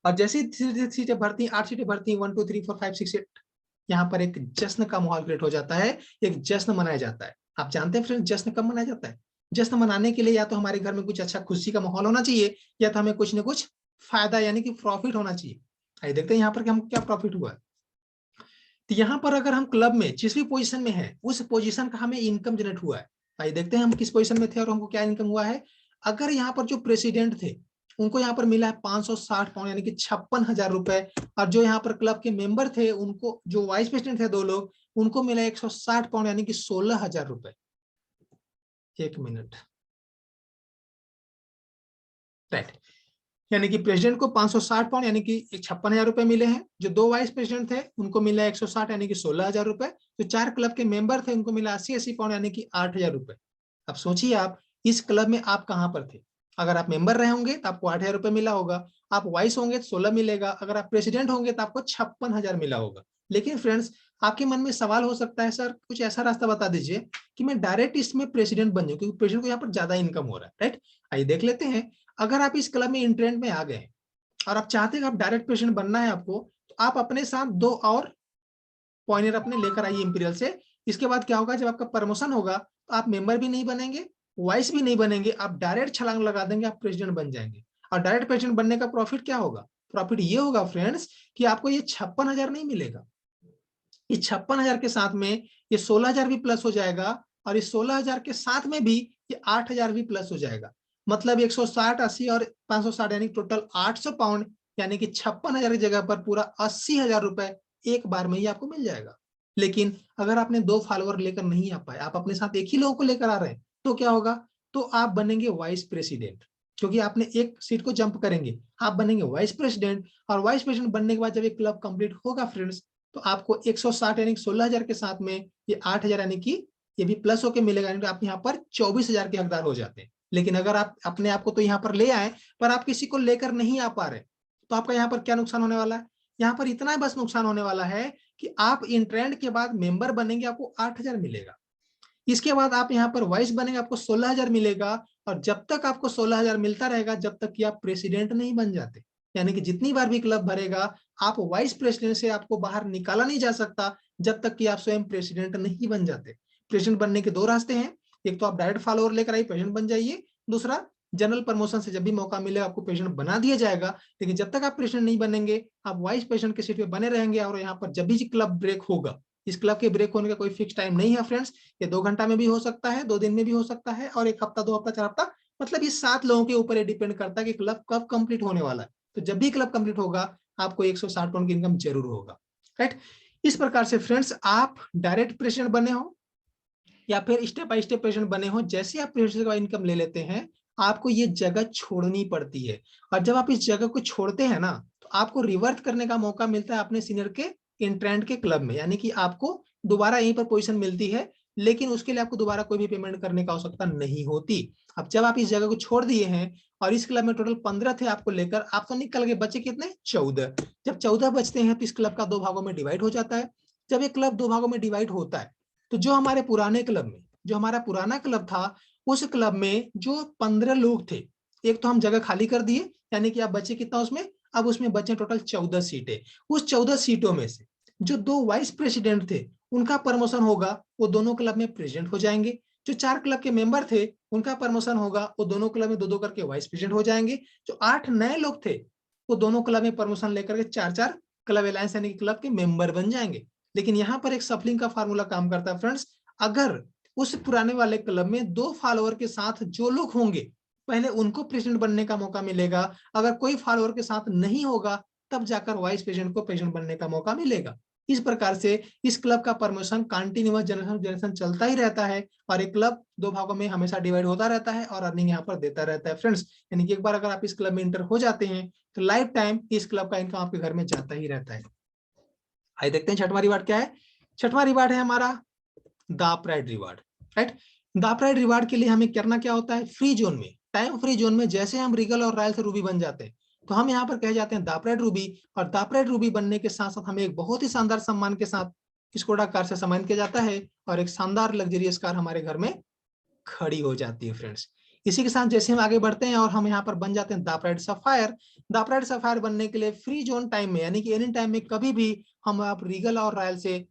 और जैसे धीरे धीरे सीटें भरती, 8 सीटें भरती, 1 2 3 4 5 6 8, यहाँ पर एक जश्न का माहौल क्रिएट हो जाता है, एक जश्न मनाया जाता है। आप जानते हैं फ्रेंड्स, जश्न कब मनाया जाता है? जश्न मनाने के लिए या तो हमारे घर में कुछ अच्छा खुशी का माहौल होना चाहिए, या तो हमें कुछ ना कुछ फायदा यानी कि प्रॉफिट होना चाहिए। आइए देखते हैं यहाँ पर कि हम क्या प्रॉफिट हुआ है। तो यहाँ पर अगर हम क्लब में जिस भी पोजीशन में है, उस पोजीशन का हमें इनकम जनरेट हुआ है। आइए देखते हैं हम किस पोजीशन में थे और हमको क्या इनकम हुआ है। अगर यहाँ पर जो प्रेसिडेंट थे उनको यहाँ पर मिला है 560 पाउंड यानी कि 56,000 रुपए, और जो यहाँ पर क्लब के मेंबर थे उनको, जो वाइस प्रेसिडेंट थे 2 लोग, उनको मिला 160 पाउंड यानी कि 16,000 रुपए। एक मिनट, राइट। यानी कि प्रेसिडेंट को 560 पाउंड यानी कि 56,000 रुपए मिले हैं। जो 2 वाइस प्रेसिडेंट थे उनको मिला 160 यानी कि 16,000 रुपए। जो 4 क्लब के मेंबर थे उनको मिला 80 पाउंड यानी कि 8,000 रुपए। अब सोचिए आप इस क्लब में आप कहां पर थे। अगर आप मेंबर रहे होंगे तो आपको 8,000 रुपए मिला होगा, आप वाइस होंगे तो 16 मिलेगा, अगर आप प्रेसिडेंट होंगे तो आपको 56,000 मिला होगा। लेकिन फ्रेंड्स, आपके मन में सवाल हो सकता है, सर कुछ ऐसा रास्ता बता दीजिए कि मैं डायरेक्ट इसमें प्रेसिडेंट बन जाऊं, क्योंकि प्रेसिडेंट को यहाँ पर ज्यादा इनकम हो रहा है, राइट। आइए देख लेते हैं। अगर आप इस क्लब में इंट्रेंड में आ गए और आप चाहते हैं कि आप डायरेक्ट प्रेसिडेंट बनना है आपको, तो आप अपने साथ 2 और पॉइंटर अपने लेकर आइए इंपीरियल से। इसके बाद क्या होगा, जब आपका प्रमोशन होगा तो आप मेंबर भी नहीं बनेंगे, वाइस भी नहीं बनेंगे, आप डायरेक्ट छलांग लगा देंगे, आप प्रेसिडेंट बन जाएंगे। और डायरेक्ट प्रेसिडेंट बनने का प्रॉफिट क्या होगा? प्रॉफिट ये होगा फ्रेंड्स कि आपको ये 56,000 नहीं मिलेगा। इस 56,000 के साथ में ये 16,000 भी प्लस हो जाएगा, और इस 16,000 के साथ में भी ये 8,000 भी प्लस हो जाएगा। मतलब 160, 80 और 560 यानी टोटल 800 पाउंड, यानी कि 56,000 की जगह पर पूरा 80,000 रुपए एक बार में ही आपको मिल जाएगा। लेकिन अगर आपने 2 फॉलोअर लेकर नहीं आ पाए, आप अपने साथ एक ही लोगों को लेकर आ रहे हैं, तो क्या होगा? तो आप बनेंगे वाइस प्रेसिडेंट, क्योंकि आपने एक सीट को जंप करेंगे, आप बनेंगे वाइस प्रेसिडेंट। और वाइस प्रेसिडेंट बनने के बाद जब ये क्लब कंप्लीट होगा फ्रेंड्स, तो आपको 160 यानी 16,000 के साथ में ये 8,000 यानी कि ये भी प्लस होकर मिलेगा, यानी आप यहाँ पर 24,000 के हकदार हो जाते हैं। लेकिन अगर आप अपने आप को तो यहाँ पर ले आए, पर आप किसी को लेकर नहीं आ पा रहे, तो आपका यहाँ पर क्या नुकसान होने वाला है? यहाँ पर इतना बस नुकसान होने वाला है कि आप इन ट्रेंड के बाद मेंबर बनेंगे, आपको 8,000 मिलेगा। इसके बाद आप यहाँ पर वाइस बनेंगे, आपको 16,000 मिलेगा। और जब तक आपको 16,000 मिलता रहेगा, जब तक कि आप प्रेसिडेंट नहीं बन जाते। यानी कि जितनी बार भी क्लब भरेगा, आप वाइस प्रेसिडेंट से आपको बाहर निकाला नहीं जा सकता जब तक कि आप स्वयं प्रेसिडेंट नहीं बन जाते। प्रेसिडेंट बनने के 2 रास्ते हैं, एक तो आप डायरेक्ट फॉलोअर लेकर आइए, प्रेसिडेंट बन जाइए। दूसरा, जनरल प्रमोशन से जब भी मौका मिले आपको प्रेसिडेंट बना दिया जाएगा। लेकिन जब तक आप प्रेसिडेंट नहीं बनेंगे, आप वाइस प्रेसिडेंट के सीट पे बने रहेंगे। और यहाँ पर जब भी क्लब ब्रेक होगा, इस क्लब के ब्रेक होने का कोई फिक्स टाइम नहीं है फ्रेंड्स। ये 2 घंटा में भी हो सकता है, 2 दिन में भी हो सकता है, और 1 हफ्ता, 2 हफ्ता, 4 हफ्ता, मतलब ये 7 लोगों के ऊपर ये डिपेंड करता है कि क्लब कब कंप्लीट होने वाला है। तो जब भी क्लब कंप्लीट होगा, आपको 160 पाउंड की इनकम जरूर होगा, राइट। इस प्रकार से फ्रेंड्स, आप डायरेक्ट प्रेसिडेंट बने हो या फिर स्टेप बाय स्टेप प्रेसिडेंट बने हो, जैसे आप प्रेसिडेंट का इनकम ले लेते हैं, आपको ये जगह छोड़नी पड़ती है। और जब आप इस जगह को छोड़ते हैं ना, तो आपको रिवर्ट करने का मौका मिलता है अपने सीनियर के इंट्रेंड के क्लब में, यानी कि आपको दोबारा यहीं पर पोजीशन मिलती है। लेकिन उसके लिए आपको दोबारा कोई भी पेमेंट करने का आवश्यकता नहीं होती। अब जब आप इस जगह को छोड़ दिए हैं और इस क्लब में टोटल 15 थे आपको लेकर, आप तो निकल गए, बचे कितने? 14। जब 14 बचते हैं तो इस क्लब का 2 भागों में डिवाइड हो जाता है। जब एक क्लब 2 भागों में डिवाइड होता है, तो जो हमारे पुराने क्लब में, जो हमारा पुराना क्लब था, उस क्लब में जो 15 लोग थे, एक तो हम जगह खाली कर दिए, यानी कि आप बचे कितना उसमें? अब उसमें बचे टोटल 14 सीटें। उस 14 सीटों में से जो 2 वाइस प्रेसिडेंट थे, उनका प्रमोशन होगा, वो दोनों क्लब में प्रेसिडेंट हो जाएंगे। जो 4 क्लब के मेंबर थे, उनका प्रमोशन होगा, वो दोनों क्लब में 2-2 करके वाइस प्रेसिडेंट हो जाएंगे। जो 8 नए लोग थे, वो दोनों क्लब में प्रमोशन लेकर के 4-4 क्लब अलायंस यानी कि क्लब के मेंबर बन जाएंगे। लेकिन यहाँ पर एक सफलिंग का फार्मूला काम करता है फ्रेंड्स। अगर उस पुराने वाले क्लब में 2 फॉलोअर के साथ जो लोग होंगे, पहले उनको प्रेसिडेंट बनने का मौका मिलेगा। अगर कोई फॉलोअर के साथ नहीं होगा, तब जाकर वाइस प्रेसिडेंट को प्रेसिडेंट बनने का मौका मिलेगा। इस प्रकार से इस क्लब का प्रमोशन कंटिन्यूअस जनरेशन जनरेशन चलता ही रहता है, और एक क्लब 2 भागों में हमेशा डिवाइड होता रहता है और अर्निंग यहाँ पर देता रहता है फ्रेंड्स। यानी कि एक बार अगर आप इस क्लब में इंटर हो जाते हैं, तो लाइफ टाइम इस क्लब का इनकम आपके घर में जाता ही रहता है। आइए देखते हैं छठवां रिवार्ड क्या है। छठवां रिवार्ड है हमारा the upright reward, right. The upright reward के लिए हमें करना क्या होता है, फ्री जोन में, टाइम फ्री जोन में जैसे हम रिगल और रॉयल से रूबी बन जाते हैं तो हम यहाँ पर कह जाते हैं दापराइट रूबी, और दापराइट रूबी बनने के साथ साथ हमें एक बहुत ही शानदार सम्मान के साथ स्कोडा कार से सम्मानित किया जाता है और एक शानदार लग्जरियस कार हमारे घर में खड़ी हो जाती है फ्रेंड्स। इसी के साथ जैसे हम आगे बढ़ते हैं और हम यहाँ पर बन जाते हैं दापराइट सफायर। दापराइट सफायर बनने के लिए फ्री जोन टाइम में यानी कि एनी टाइम में कभी भी हम आप रीगल और रॉयल से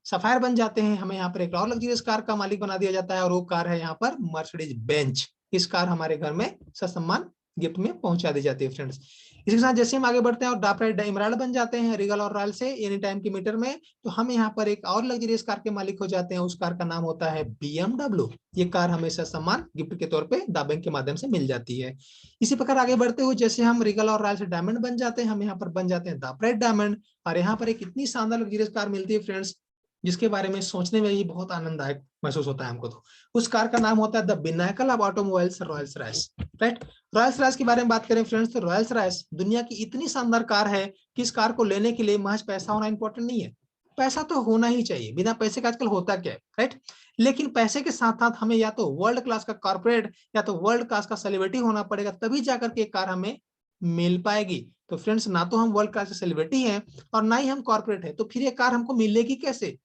सफायर बन जाते हैं, हमें यहाँ पर एक और लग्जरियस कार का मालिक बना दिया जाता है और वो कार है यहाँ पर मर्सिडीज बेंच। इस कार हमारे घर में ससम्मान गिफ्ट में पहुंचा दी जाती है फ्रेंड्स। इसके साथ जैसे हम आगे बढ़ते हैं और दापराइट इमराल्ड बन जाते हैं रिगल और रॉयल से एनी टाइम की मीटर में, तो हम यहाँ पर एक और लग्जरियस कार के मालिक हो जाते हैं, उस कार का नाम होता है BMW। ये कार हमेशा सम्मान गिफ्ट के तौर पे दाबैंक के माध्यम से मिल जाती है। इसी प्रकार आगे बढ़ते हुए जैसे हम रिगल और रॉयल से डायमंड बन जाते हैं, हम यहाँ पर बन जाते हैं दापराइट डायमंड, और यहाँ पर एक इतनी शानदार लग्जरियस कार मिलती है फ्रेंड्स जिसके बारे में सोचने में ही बहुत आनंददायक महसूस होता है हमको। तो उस कार का नाम होता है the pinnacle of automobiles Rolls Royce, right. Rolls Royce के बारे में बात करें फ्रेंड्स तो रॉयल्स रॉयस दुनिया की इतनी शानदार कार है कि इस कार को लेने के लिए महज पैसा होना इंपॉर्टेंट नहीं है, पैसा तो होना ही चाहिए, बिना पैसे का आजकल होता क्या है, राइट। लेकिन पैसे के साथ साथ हमें या तो वर्ल्ड क्लास का कॉर्पोरेट या तो वर्ल्ड क्लास का सेलिब्रिटी होना पड़ेगा, तभी जाकर के कार हमें मिल पाएगी। तो फ्रेंड्स ना तो हम वर्ल्ड क्लास के सेलिब्रिटी हैं और ना ही हम कॉर्पोरेट है, तो फिर ये कार हमको मिलेगी कैसे।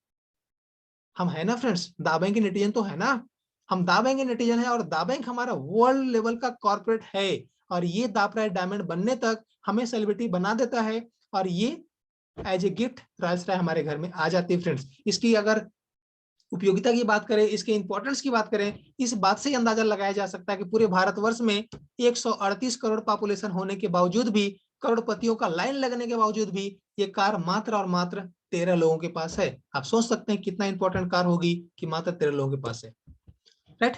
हम है ना फ्रेंड्स, दाबैंक के नेटिजन तो है ना, हम दाबैंक के नेटिजन है और दाबैंक हमारा वर्ल्ड लेवल का कॉर्पोरेट है, और ये दापराइट डायमंड बनने तक हमें सेलिब्रिटी बना देता है और ये एज ए गिफ्ट रॉयल्स रॉय हमारे घर में आ जाती है फ्रेंड्स। इसकी अगर उपयोगिता की बात करें, इसके इंपॉर्टेंस की बात करें, इस बात से अंदाजा लगाया जा सकता है कि पूरे भारतवर्ष में 138 करोड़ पॉपुलेशन होने के बावजूद भी, करोड़पतियों का लाइन लगने के बावजूद भी ये कार मात्र और मात्र 13 लोगों के पास है। आप सोच सकते हैं कितना इंपॉर्टेंट कार होगी कि मात्र 13 लोगों के पास है, राइट।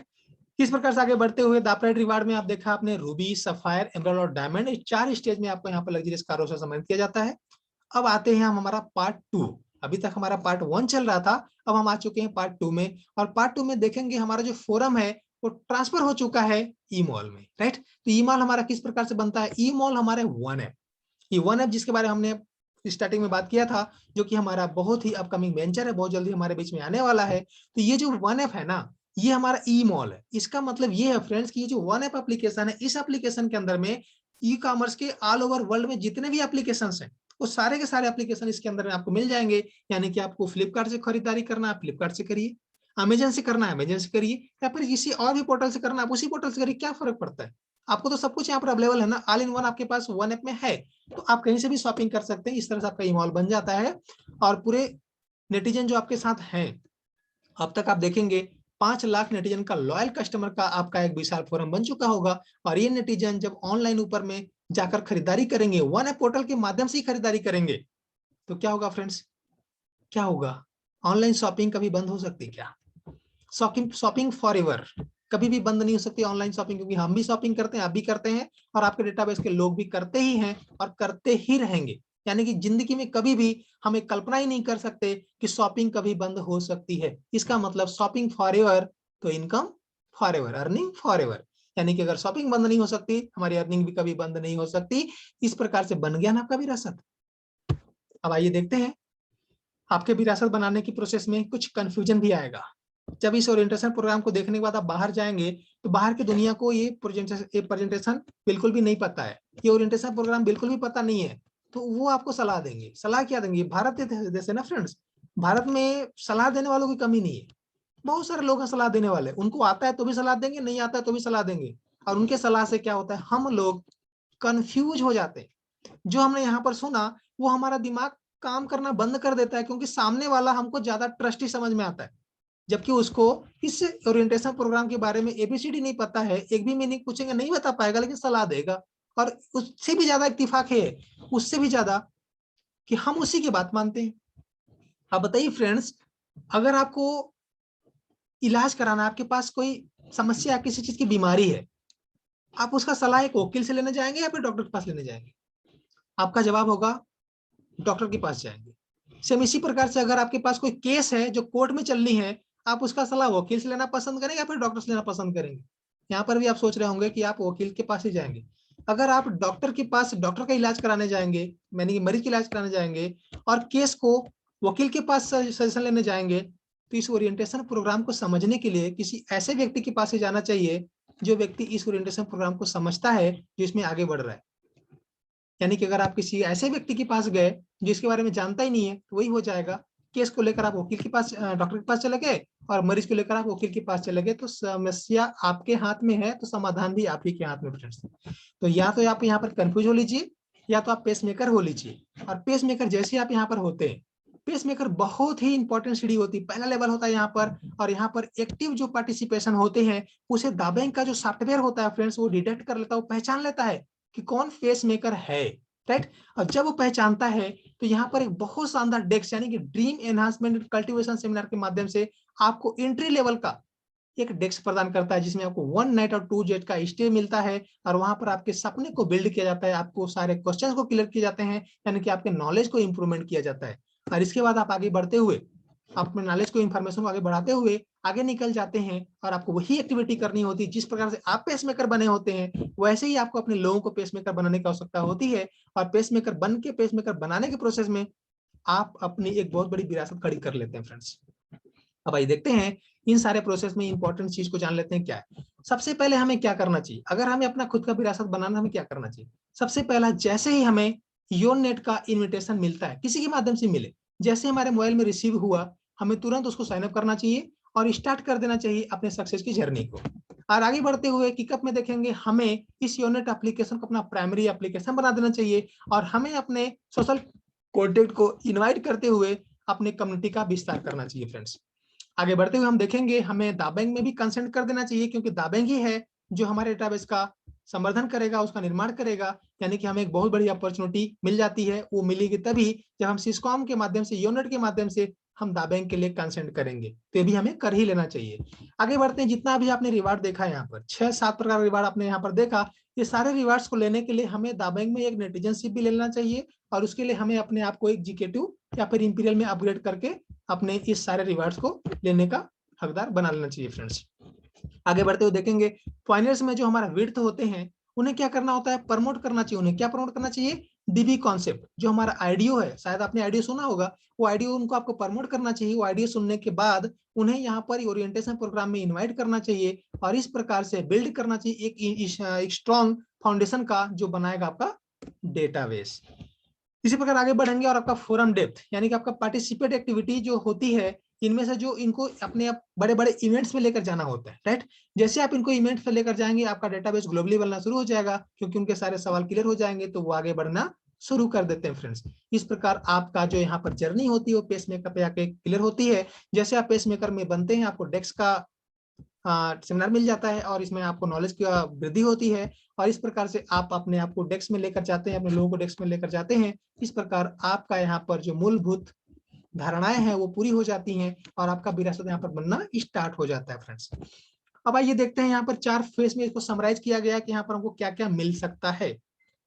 इस प्रकार से आगे बढ़ते हुए दापराइट रिवार्ड में आप देखा आपने रूबी, सफायर, एमराल्ड और डायमंड, इस 4 स्टेज में आपको यहाँ पर लग्जरियस कारों से सम्मानित किया जाता है। अब आते हैं हम हमारा पार्ट 2। अभी तक हमारा पार्ट 1 चल रहा था, अब हम आ चुके हैं पार्ट 2 में, और पार्ट 2 में देखेंगे हमारा जो फोरम है वो ट्रांसफर हो चुका है ई मॉल में, राइट। तो ई मॉल हमारा किस प्रकार से बनता है, ई मॉल हमारे वन ऐप, ये वन ऐप जिसके बारे में हमने स्टार्टिंग में बात किया था, जो कि हमारा बहुत ही अपकमिंग वेंचर है, बहुत जल्दी हमारे बीच में आने वाला है। तो ये जो वन ऐप है ना, ये हमारा ई मॉल है। इसका मतलब ये है फ्रेंड्स कि ये जो वन ऐप एप्लीकेशन है, इस एप्लीकेशन के अंदर में ई कॉमर्स के ऑल ओवर वर्ल्ड में जितने भी एप्लीकेशन हैं वो सारे के सारे एप्लीकेशन इसके अंदर में आपको मिल जाएंगे। यानी कि आपको फ्लिपकार्ट से खरीदारी करना है फ्लिपकार्ट से करिए, अमेजन से करना है अमेजन से करिए, या फिर किसी और भी पोर्टल से करना है आप उसी पोर्टल से करिए, क्या फर्क पड़ता है। आपको तो सब कुछ यहाँ पर अवेलेबल है ना, ऑल इन वन आपके पास वन ऐप में है, तो आप कहीं से भी शॉपिंग कर सकते हैं। इस तरह से आपका ई मॉल बन जाता है और पूरे नेटिजन जो आपके साथ हैं, अब तक आप देखेंगे 5 लाख नेटिजन का लॉयल कस्टमर का आपका एक विशाल फोरम बन चुका होगा। और ये नेटिजन जब ऑनलाइन ऊपर में जाकर खरीदारी करेंगे, वन ऐप पोर्टल के माध्यम से ही खरीदारी करेंगे, तो क्या होगा फ्रेंड्स, क्या होगा, ऑनलाइन शॉपिंग कभी बंद हो सकती है क्या, शॉपिंग शॉपिंग फॉर एवर कभी भी बंद नहीं हो सकती ऑनलाइन शॉपिंग, क्योंकि हम भी शॉपिंग करते हैं, आप भी करते हैं, और आपके डेटाबेस के लोग भी करते ही हैं और करते ही रहेंगे। यानी कि जिंदगी में कभी भी हमें कल्पना ही नहीं कर सकते कि शॉपिंग कभी बंद हो सकती है। इसका मतलब शॉपिंग फॉर एवर तो income for ever, earning for ever. यानी कि अगर शॉपिंग बंद नहीं हो सकती, हमारी अर्निंग भी कभी बंद नहीं हो सकती। इस प्रकार से बन गया ना आपका विरासत। अब आइए देखते हैं, आपके विरासत बनाने की प्रोसेस में कुछ कंफ्यूजन भी आएगा। जब इस ओरिएंटेशन प्रोग्राम को देखने के बाद आप बाहर जाएंगे तो बाहर की दुनिया को ये प्रेजेंटेशन बिल्कुल भी नहीं पता है, ये ओरिएंटेशन प्रोग्राम बिल्कुल भी पता नहीं है, तो वो आपको सलाह देंगे। सलाह क्या देंगे, भारत जैसे ना फ्रेंड्स, भारत में सलाह देने वालों की कमी नहीं है, बहुत सारे लोग हैं सलाह देने वाले, उनको आता है तो भी सलाह देंगे, नहीं आता है तो भी सलाह देंगे। और उनके सलाह से क्या होता है, हम लोग कंफ्यूज हो जाते हैं। जो हमने यहाँ पर सुना वो हमारा दिमाग काम करना बंद कर देता है, क्योंकि सामने वाला हमको ज्यादा ट्रस्टी समझ में आता है, जबकि उसको इस ओरिएंटेशन प्रोग्राम के बारे में एबीसीडी नहीं पता है, एक भी मीनिंग पूछेंगे नहीं बता पाएगा, लेकिन सलाह देगा। और उससे भी ज्यादा इत्तेफाक है, उससे भी ज्यादा कि हम उसी की बात मानते हैं। आप बताइए फ्रेंड्स, अगर आपको इलाज कराना, आपके पास कोई समस्या, किसी चीज की बीमारी है, आप उसका सलाह एक वकील से लेने जाएंगे या फिर डॉक्टर के पास लेने जाएंगे, आपका जवाब होगा डॉक्टर के पास जाएंगे। सेम इसी प्रकार से अगर आपके पास कोई केस है जो कोर्ट में चलनी है, आप उसका सलाह वकील से लेना पसंद करेंगे या फिर डॉक्टर से लेना पसंद करेंगे। यहाँ पर भी आप सोच रहे होंगे कि आप वकील के पास ही जाएंगे। अगर आप डॉक्टर के पास डॉक्टर का इलाज कराने जाएंगे, यानी कि मरीज का इलाज कराने जाएंगे, और केस को वकील के पास सजेशन लेने जाएंगे, तो इस ओरिएंटेशन प्रोग्राम को समझने के लिए किसी ऐसे व्यक्ति के पास ही जाना चाहिए जो व्यक्ति इस ओरिएंटेशन प्रोग्राम को समझता है, जो इसमें आगे बढ़ रहा है। यानी कि अगर आप किसी ऐसे व्यक्ति के पास गए जो इसके बारे में जानता ही नहीं है, तो वही हो जाएगा। केस को लेकर आप वकील के पास, डॉक्टर के पास चले गए, और मरीज को लेकर आप वकील के पास चले गए, तो समस्या आपके हाथ में है, तो समाधान भी आप ही के हाथ में फ्रेंड्स। तो या तो आप यहाँ पर कंफ्यूज हो लीजिए, या तो आप पेसमेकर हो लीजिए। और पेसमेकर जैसे आप यहाँ पर होते हैं, पेसमेकर बहुत ही इंपॉर्टेंट सीढ़ी होती है, पहला लेवल होता है यहाँ पर। और यहाँ पर एक्टिव जो पार्टिसिपेशन होते हैं, उसे दाबेंग का जो सॉफ्टवेयर होता है फ्रेंड्स, वो डिटेक्ट कर लेता है, वो पहचान लेता है कि कौन पेसमेकर है, राइट। और जब वो पहचानता है, तो यहाँ पर एक बहुत शानदार डेस्क यानी कि ड्रीम एनहांसमेंट कल्टीवेशन सेमिनार के माध्यम से आपको एंट्री लेवल का एक डेस्क प्रदान करता है, जिसमें आपको 1 नाइट और 2 जेट का स्टे मिलता है। और वहां पर आपके सपने को बिल्ड किया जाता है, आपको सारे क्वेश्चंस को क्लियर किए जाते हैं, यानी कि आपके नॉलेज को इंप्रूवमेंट किया जाता है। और इसके बाद आप आगे बढ़ते हुए, आप अपने नॉलेज को, इंफॉर्मेशन को आगे बढ़ाते हुए आगे निकल जाते हैं, और आपको वही एक्टिविटी करनी होती है जिस प्रकार से आप पेसमेकर बने होते हैं, वैसे ही आपको अपने लोगों को पेसमेकर बनाने की आवश्यकता होती है। और पेसमेकर बन के पेसमेकर बनाने के प्रोसेस में आप अपनी एक बहुत बड़ी विरासत खड़ी कर लेते हैं फ्रेंड्स। अब आइए देखते हैं इन सारे प्रोसेस में इंपॉर्टेंट चीज को जान लेते हैं क्या है। सबसे पहले हमें क्या करना चाहिए, अगर हमें अपना खुद का विरासत बनाना, हमें क्या करना चाहिए। सबसे पहला, जैसे ही हमें योनेट का इनविटेशन मिलता है, किसी के माध्यम से मिले, जैसे हमारे मोबाइल में रिसीव हुआ, हमें तुरंत उसको साइन अप करना चाहिए और स्टार्ट कर देना चाहिए अपने सक्सेस की जर्नी को। और आगे बढ़ते हुए किकअप में देखेंगे, हमें इस योनेट एप्लीकेशन को अपना प्राइमरी एप्लीकेशन बना देना चाहिए, और हमें अपने सोशल कॉन्टेक्ट को इनवाइट करते हुए अपने कम्युनिटी का विस्तार करना चाहिए फ्रेंड्स। आगे बढ़ते हुए हम देखेंगे, हमें दाबेंग में भी कंसेंट कर देना चाहिए, क्योंकि दाबेंग ही है जो हमारे डेटाबेस का संवर्धन करेगा, उसका निर्माण करेगा। यानी कि हमें एक बहुत बड़ी अपॉर्चुनिटी मिल जाती है, वो मिलेगी तभी जब हम सिस्कॉम के माध्यम से, योनेट के माध्यम से हम दाबेंग के लिए कंसेंट करेंगे, तो ये भी हमें कर ही लेना चाहिए। आगे बढ़ते हैं, जितना भी आपने रिवार्ड देखा है, यहाँ पर 6-7 प्रकार का रिवार्ड आपने यहाँ पर देखा, ये सारे रिवार्ड्स को लेने के लिए हमें दाबेंग में एक नेटिजनशिप भी लेना चाहिए, और उसके लिए हमें अपने आप को एक जीके2 या फिर इंपीरियल में अपग्रेड करके अपने इस सारे रिवार्ड्स को लेने का हकदार बना लेना चाहिए फ्रेंड्स। आगे बढ़ते हुए देखेंगे, फाइनल्स में जो हमारा विड्थ होते हैं, उन्हें क्या करना होता है, प्रमोट करना चाहिए। उन्हें क्या प्रमोट करना चाहिए, डीबी कॉन्सेप्ट, जो हमारा आईडियो है, शायद आपने आईडियो सुना होगा, वो आईडियो उनको आपको प्रमोट करना चाहिए। वो आईडियो सुनने के बाद उन्हें यहाँ पर ओरिएंटेशन प्रोग्राम में इन्वाइट करना चाहिए, और इस प्रकार से बिल्ड करना चाहिए एक स्ट्रॉन्ग फाउंडेशन का, जो बनाएगा आपका डेटाबेस। इसी प्रकार आगे बढ़ेंगे, और आपका फोरम डेप्थ यानी कि आपका पार्टिसिपेट एक्टिविटी जो होती है, इनमें से जो इनको अपने बड़े बड़े इवेंट्स में लेकर जाना होता है, राइट। जैसे आप इनको इवेंट्स में लेकर जाएंगे, आपका डेटाबेस ग्लोबली बनना शुरू हो जाएगा, क्योंकि उनके सारे सवाल क्लियर हो जाएंगे, तो वो आगे बढ़ना शुरू कर देते हैं फ्रेंड्स। इस प्रकार आपका जो यहाँ पर जर्नी होती है, वो पेसमेकर पे आके क्लियर होती है। जैसे आप पेसमेकर में बनते हैं, आपको डेस्क का सेमिनार मिल जाता है, और इसमें आपको नॉलेज की वृद्धि होती है, और इस प्रकार से आप अपने आप को डेस्क में लेकर जाते हैं, अपने लोगों को डेस्क में लेकर जाते हैं। इस प्रकार आपका यहाँ पर जो मूलभूत धारणाएं हैं वो पूरी हो जाती हैं, और आपका विरासत यहाँ पर बनना स्टार्ट हो जाता है फ्रेंड्स। अब आइए देखते हैं, यहाँ पर 4 फेज में इसको समराइज किया गया है कि यहाँ पर हमको क्या क्या मिल सकता है।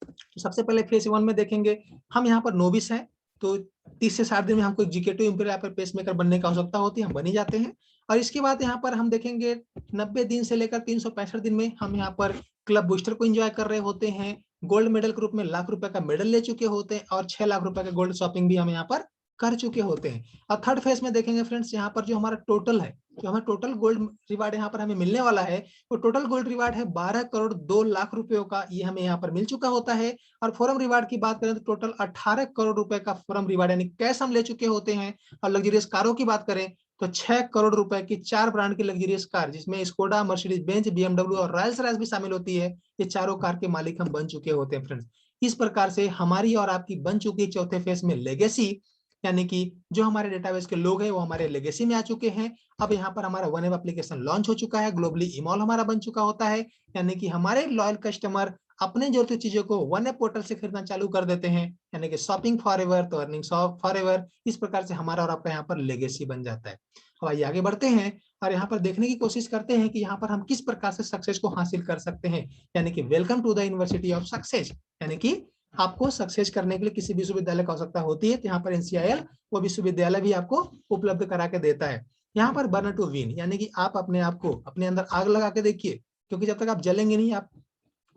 तो सबसे पहले फेज 1 में देखेंगे, हम यहाँ पर नोविस हैं, तो 30 से 60 दिन में हमको जीके2 इंपीरियल पर पेसमेकर बनने की आवश्यकता होती है, हम बन ही जाते हैं। और इसके बाद यहाँ पर हम देखेंगे 90 दिन से लेकर 365 दिन में हम यहाँ पर क्लब बूस्टर को एंजॉय कर रहे होते हैं, गोल्ड मेडल के रूप में ₹1,00,000 का मेडल ले चुके होते हैं, और ₹6,00,000 का गोल्ड शॉपिंग भी हम यहाँ पर कर चुके होते हैं। और थर्ड फेज में देखेंगे फ्रेंड्स, यहाँ पर जो हमारा टोटल है, जो हमें टोटल गोल्ड रिवार्ड यहाँ पर हमें मिलने वाला है, वो टोटल गोल्ड रिवार्ड है 12,02,00,000 का, ये हमें यहाँ पर मिल चुका होता है। और फोरम रिवार्ड की बात करें तो टोटल 18 करोड़ रुपए का फोरम रिवार्ड यानी कैश हम ले चुके होते हैं। और लग्जरियस कारों की बात करें तो 6 करोड़ रुपए की 4 ब्रांड की लग्जरियस कार, जिसमें स्कोडा, मर्सिडीज बेंज, बीएमडब्ल्यू और रॉयल्स रॉयस भी शामिल होती है, ये चारों कार के मालिक हम बन चुके होते हैं फ्रेंड्स। इस प्रकार से हमारी और आपकी बन चुकी चौथे फेज में लेगेसी, यानी कि जो हमारे डेटाबेस के लोग हैं वो हमारे लेगेसी में आ चुके हैं। अब यहाँ पर हमारा वन एप एप्लीकेशन लॉन्च हो चुका है, ग्लोबली इमॉल हमारा बन चुका होता है, यानी कि हमारे लॉयल कस्टमर अपने जरूरती चीजों को वन एप पोर्टल से खरीदना चालू कर देते हैं, यानी कि शॉपिंग फॉर एवर तो अर्निंग फॉर एवर। इस प्रकार से हमारा और आपका यहाँ पर लेगेसी बन जाता है। अब आइए आगे बढ़ते हैं और यहाँ पर देखने की कोशिश करते हैं कि यहाँ पर हम किस प्रकार से सक्सेस को हासिल कर सकते हैं, यानी कि welcome to the university of success. यानी कि आपको सक्सेस करने के लिए किसी विश्वविद्यालय की आवश्यकता होती है, तो यहाँ पर एनसीआईएल वो विश्वविद्यालय भी आपको उपलब्ध करा के देता है। यहाँ पर बर्न टू विन, यानी कि आप अपने आप को अपने अंदर आग लगा के देखिए, क्योंकि जब तक आप जलेंगे नहीं, आप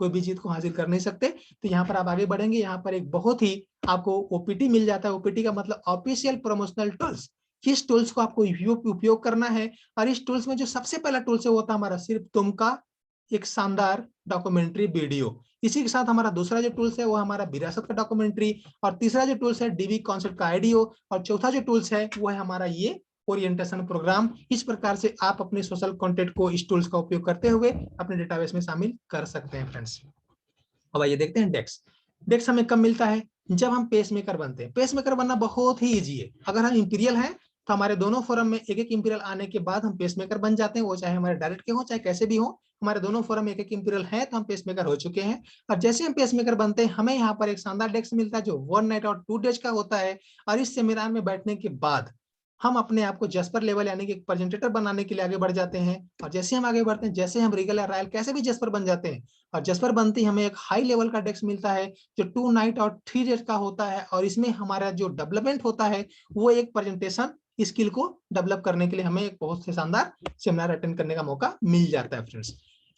कोई भी जीत को हासिल कर नहीं सकते। तो यहाँ पर आप आगे बढ़ेंगे, यहाँ पर एक बहुत ही आपको ओपीटी मिल जाता है। ओपीटी का मतलब ऑफिशियल प्रमोशनल टूल्स, किस टूल्स को आपको उपयोग करना है। और इस टूल्स में जो सबसे पहला टूल्स है वो होता है हमारा सिर्फ तुम का एक शानदार डॉक्यूमेंट्री वीडियो। इसी के साथ हमारा दूसरा जो टूल्स है वो हमारा विरासत का डॉक्यूमेंट्री, और तीसरा जो टूल्स है डीबी कॉन्सेप्ट का आईडियो, और चौथा जो टूल्स है वो है हमारा ये ओरिएंटेशन प्रोग्राम। इस प्रकार से आप अपने सोशल कंटेंट को इस टूल्स का उपयोग करते हुए अपने डेटाबेस में शामिल कर सकते हैं फ्रेंड्स। अब आइए देखते हैं डेक्स। डेक्स हमें कब मिलता है? जब हम पेसमेकर बनते हैं। पेसमेकर बनना बहुत ही इजी है। अगर हम इंपीरियल हैं तो हमारे दोनों फोरम में एक एक इंपीरियल आने के बाद हम पेसमेकर बन जाते हैं, वो चाहे हमारे डायरेक्ट के हो चाहे कैसे भी हो। हमारे दोनों फोरम में एक एक इंपीरियल है तो हम पेसमेकर हो चुके हैं। और जैसे हम पेसमेकर बनते हैं हमें यहाँ पर एक शानदार डेस्क मिलता है जो 1 नाइट और 2 डेज का होता है। और इस सेमिनार में बैठने के बाद हम अपने आप को जस्पर लेवल यानी कि एक प्रेजेंटेटर बनाने के लिए आगे बढ़ जाते हैं। और जैसे हम आगे बढ़ते हैं, जैसे हम रिगल या रॉयल कैसे भी जस्पर बन जाते हैं, और जस्पर बनती हमें एक हाई लेवल का डेस्क मिलता है जो 2 नाइट और 3 डेज का होता है। और इसमें हमारा जो डेवलपमेंट होता है वो एक प्रेजेंटेशन स्किल को डेवलप करने के लिए हमें एक बहुत से शानदार सेमिनार अटेंड करने का मौका मिल जाता है फ्रेंड्स।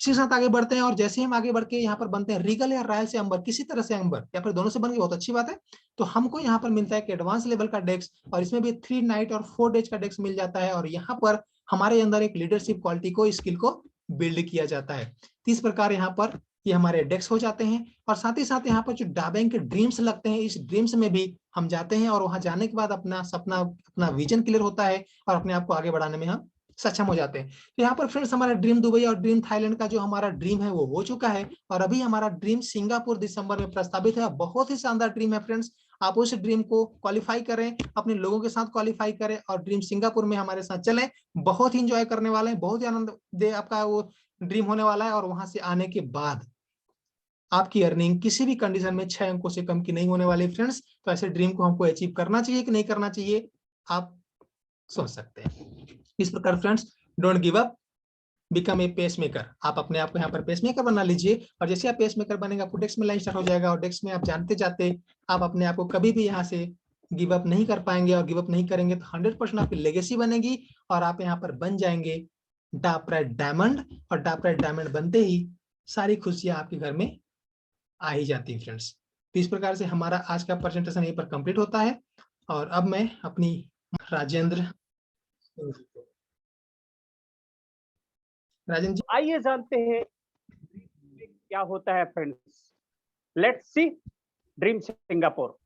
इसी के साथ आगे बढ़ते हैं, और जैसे हम आगे बढ़ के यहाँ पर बनते हैं रिगल या रॉयल से अंबर, किसी तरह से अंबर या फिर दोनों से बन गए बहुत अच्छी बात है। तो हमको यहाँ पर मिलता है कि एडवांस लेवल का डेस्क, और इसमें भी 3 नाइट और 4 डेज का डेस्क मिल जाता है। और यहाँ पर हमारे अंदर एक लीडरशिप क्वालिटी को स्किल को बिल्ड किया जाता है। इस प्रकार यहाँ पर ये हमारे डेस्क हो जाते हैं। और साथ ही साथ यहाँ पर जो डाबैंक के ड्रीम्स लगते हैं, इस ड्रीम्स में भी हम जाते हैं और वहां जाने के बाद अपना सपना, अपना विजन क्लियर होता है और अपने आप को आगे बढ़ाने में हम सक्षम हो जाते हैं। तो यहाँ पर फ्रेंड्स हमारा ड्रीम दुबई और ड्रीम थाईलैंड का जो हमारा ड्रीम है वो हो चुका है। और अभी हमारा ड्रीम सिंगापुर दिसंबर में प्रस्तावित है। बहुत ही शानदार ड्रीम है फ्रेंड्स। आप उस ड्रीम को क्वालिफाई करें, अपने लोगों के साथ क्वालिफाई करें और ड्रीम सिंगापुर में हमारे साथ चलें। बहुत ही इंजॉय करने वाले हैं, बहुत ही आनंद दे आपका वो ड्रीम होने वाला है। और वहां से आने के बाद आपकी अर्निंग किसी भी कंडीशन में 6 अंकों से कम की नहीं होने वाली फ्रेंड्स। तो ऐसे ड्रीम को हमको अचीव करना चाहिए कि नहीं करना चाहिए, आप सोच सकते हैं। इस प्रकार friends, don't give up, become a pacemaker. आप अपने आप को यहाँ पर पेस मेकर बना लीजिए। और जैसे आप पेस मेकर बनेगा आपको डेस्क में लाइन स्टार्ट हो जाएगा, और डेस्क में आप जानते जाते आप अपने आप को कभी भी यहाँ से गिव अप नहीं कर पाएंगे। और गिव अप नहीं करेंगे तो 100% आपकी लेगेसी बनेगी और आप यहाँ पर बन जाएंगे डार्क डायमंड। और डार्क डायमंड बनते ही सारी खुशियां आपके घर में आ ही जाती है फ्रेंड्स। तो इस प्रकार से हमारा आज का प्रेजेंटेशन यहीं पर कंप्लीट होता है। और अब मैं अपनी राजेंद्र जी, आइए जानते हैं क्या होता है friends. Let's see dream Singapore.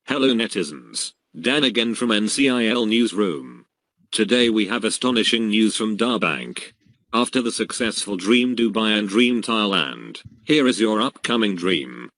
Hello netizens, Dan again from NCIL Newsroom. Today we have astonishing news from Darbank. After the successful Dream Dubai and Dream Thailand, here is your upcoming dream.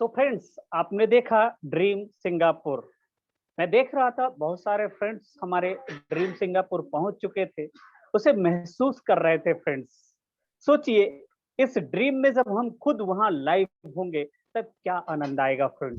So friends, आपने देखा dream Singapore. मैं देख रहा था बहुत सारे friends हमारे dream Singapore पहुंच चुके थे, उसे महसूस कर रहे थे फ्रेंड्स। सोचिए, इस ड्रीम में जब हम खुद वहां लाइव होंगे तब क्या आनंद आएगा फ्रेंड्स।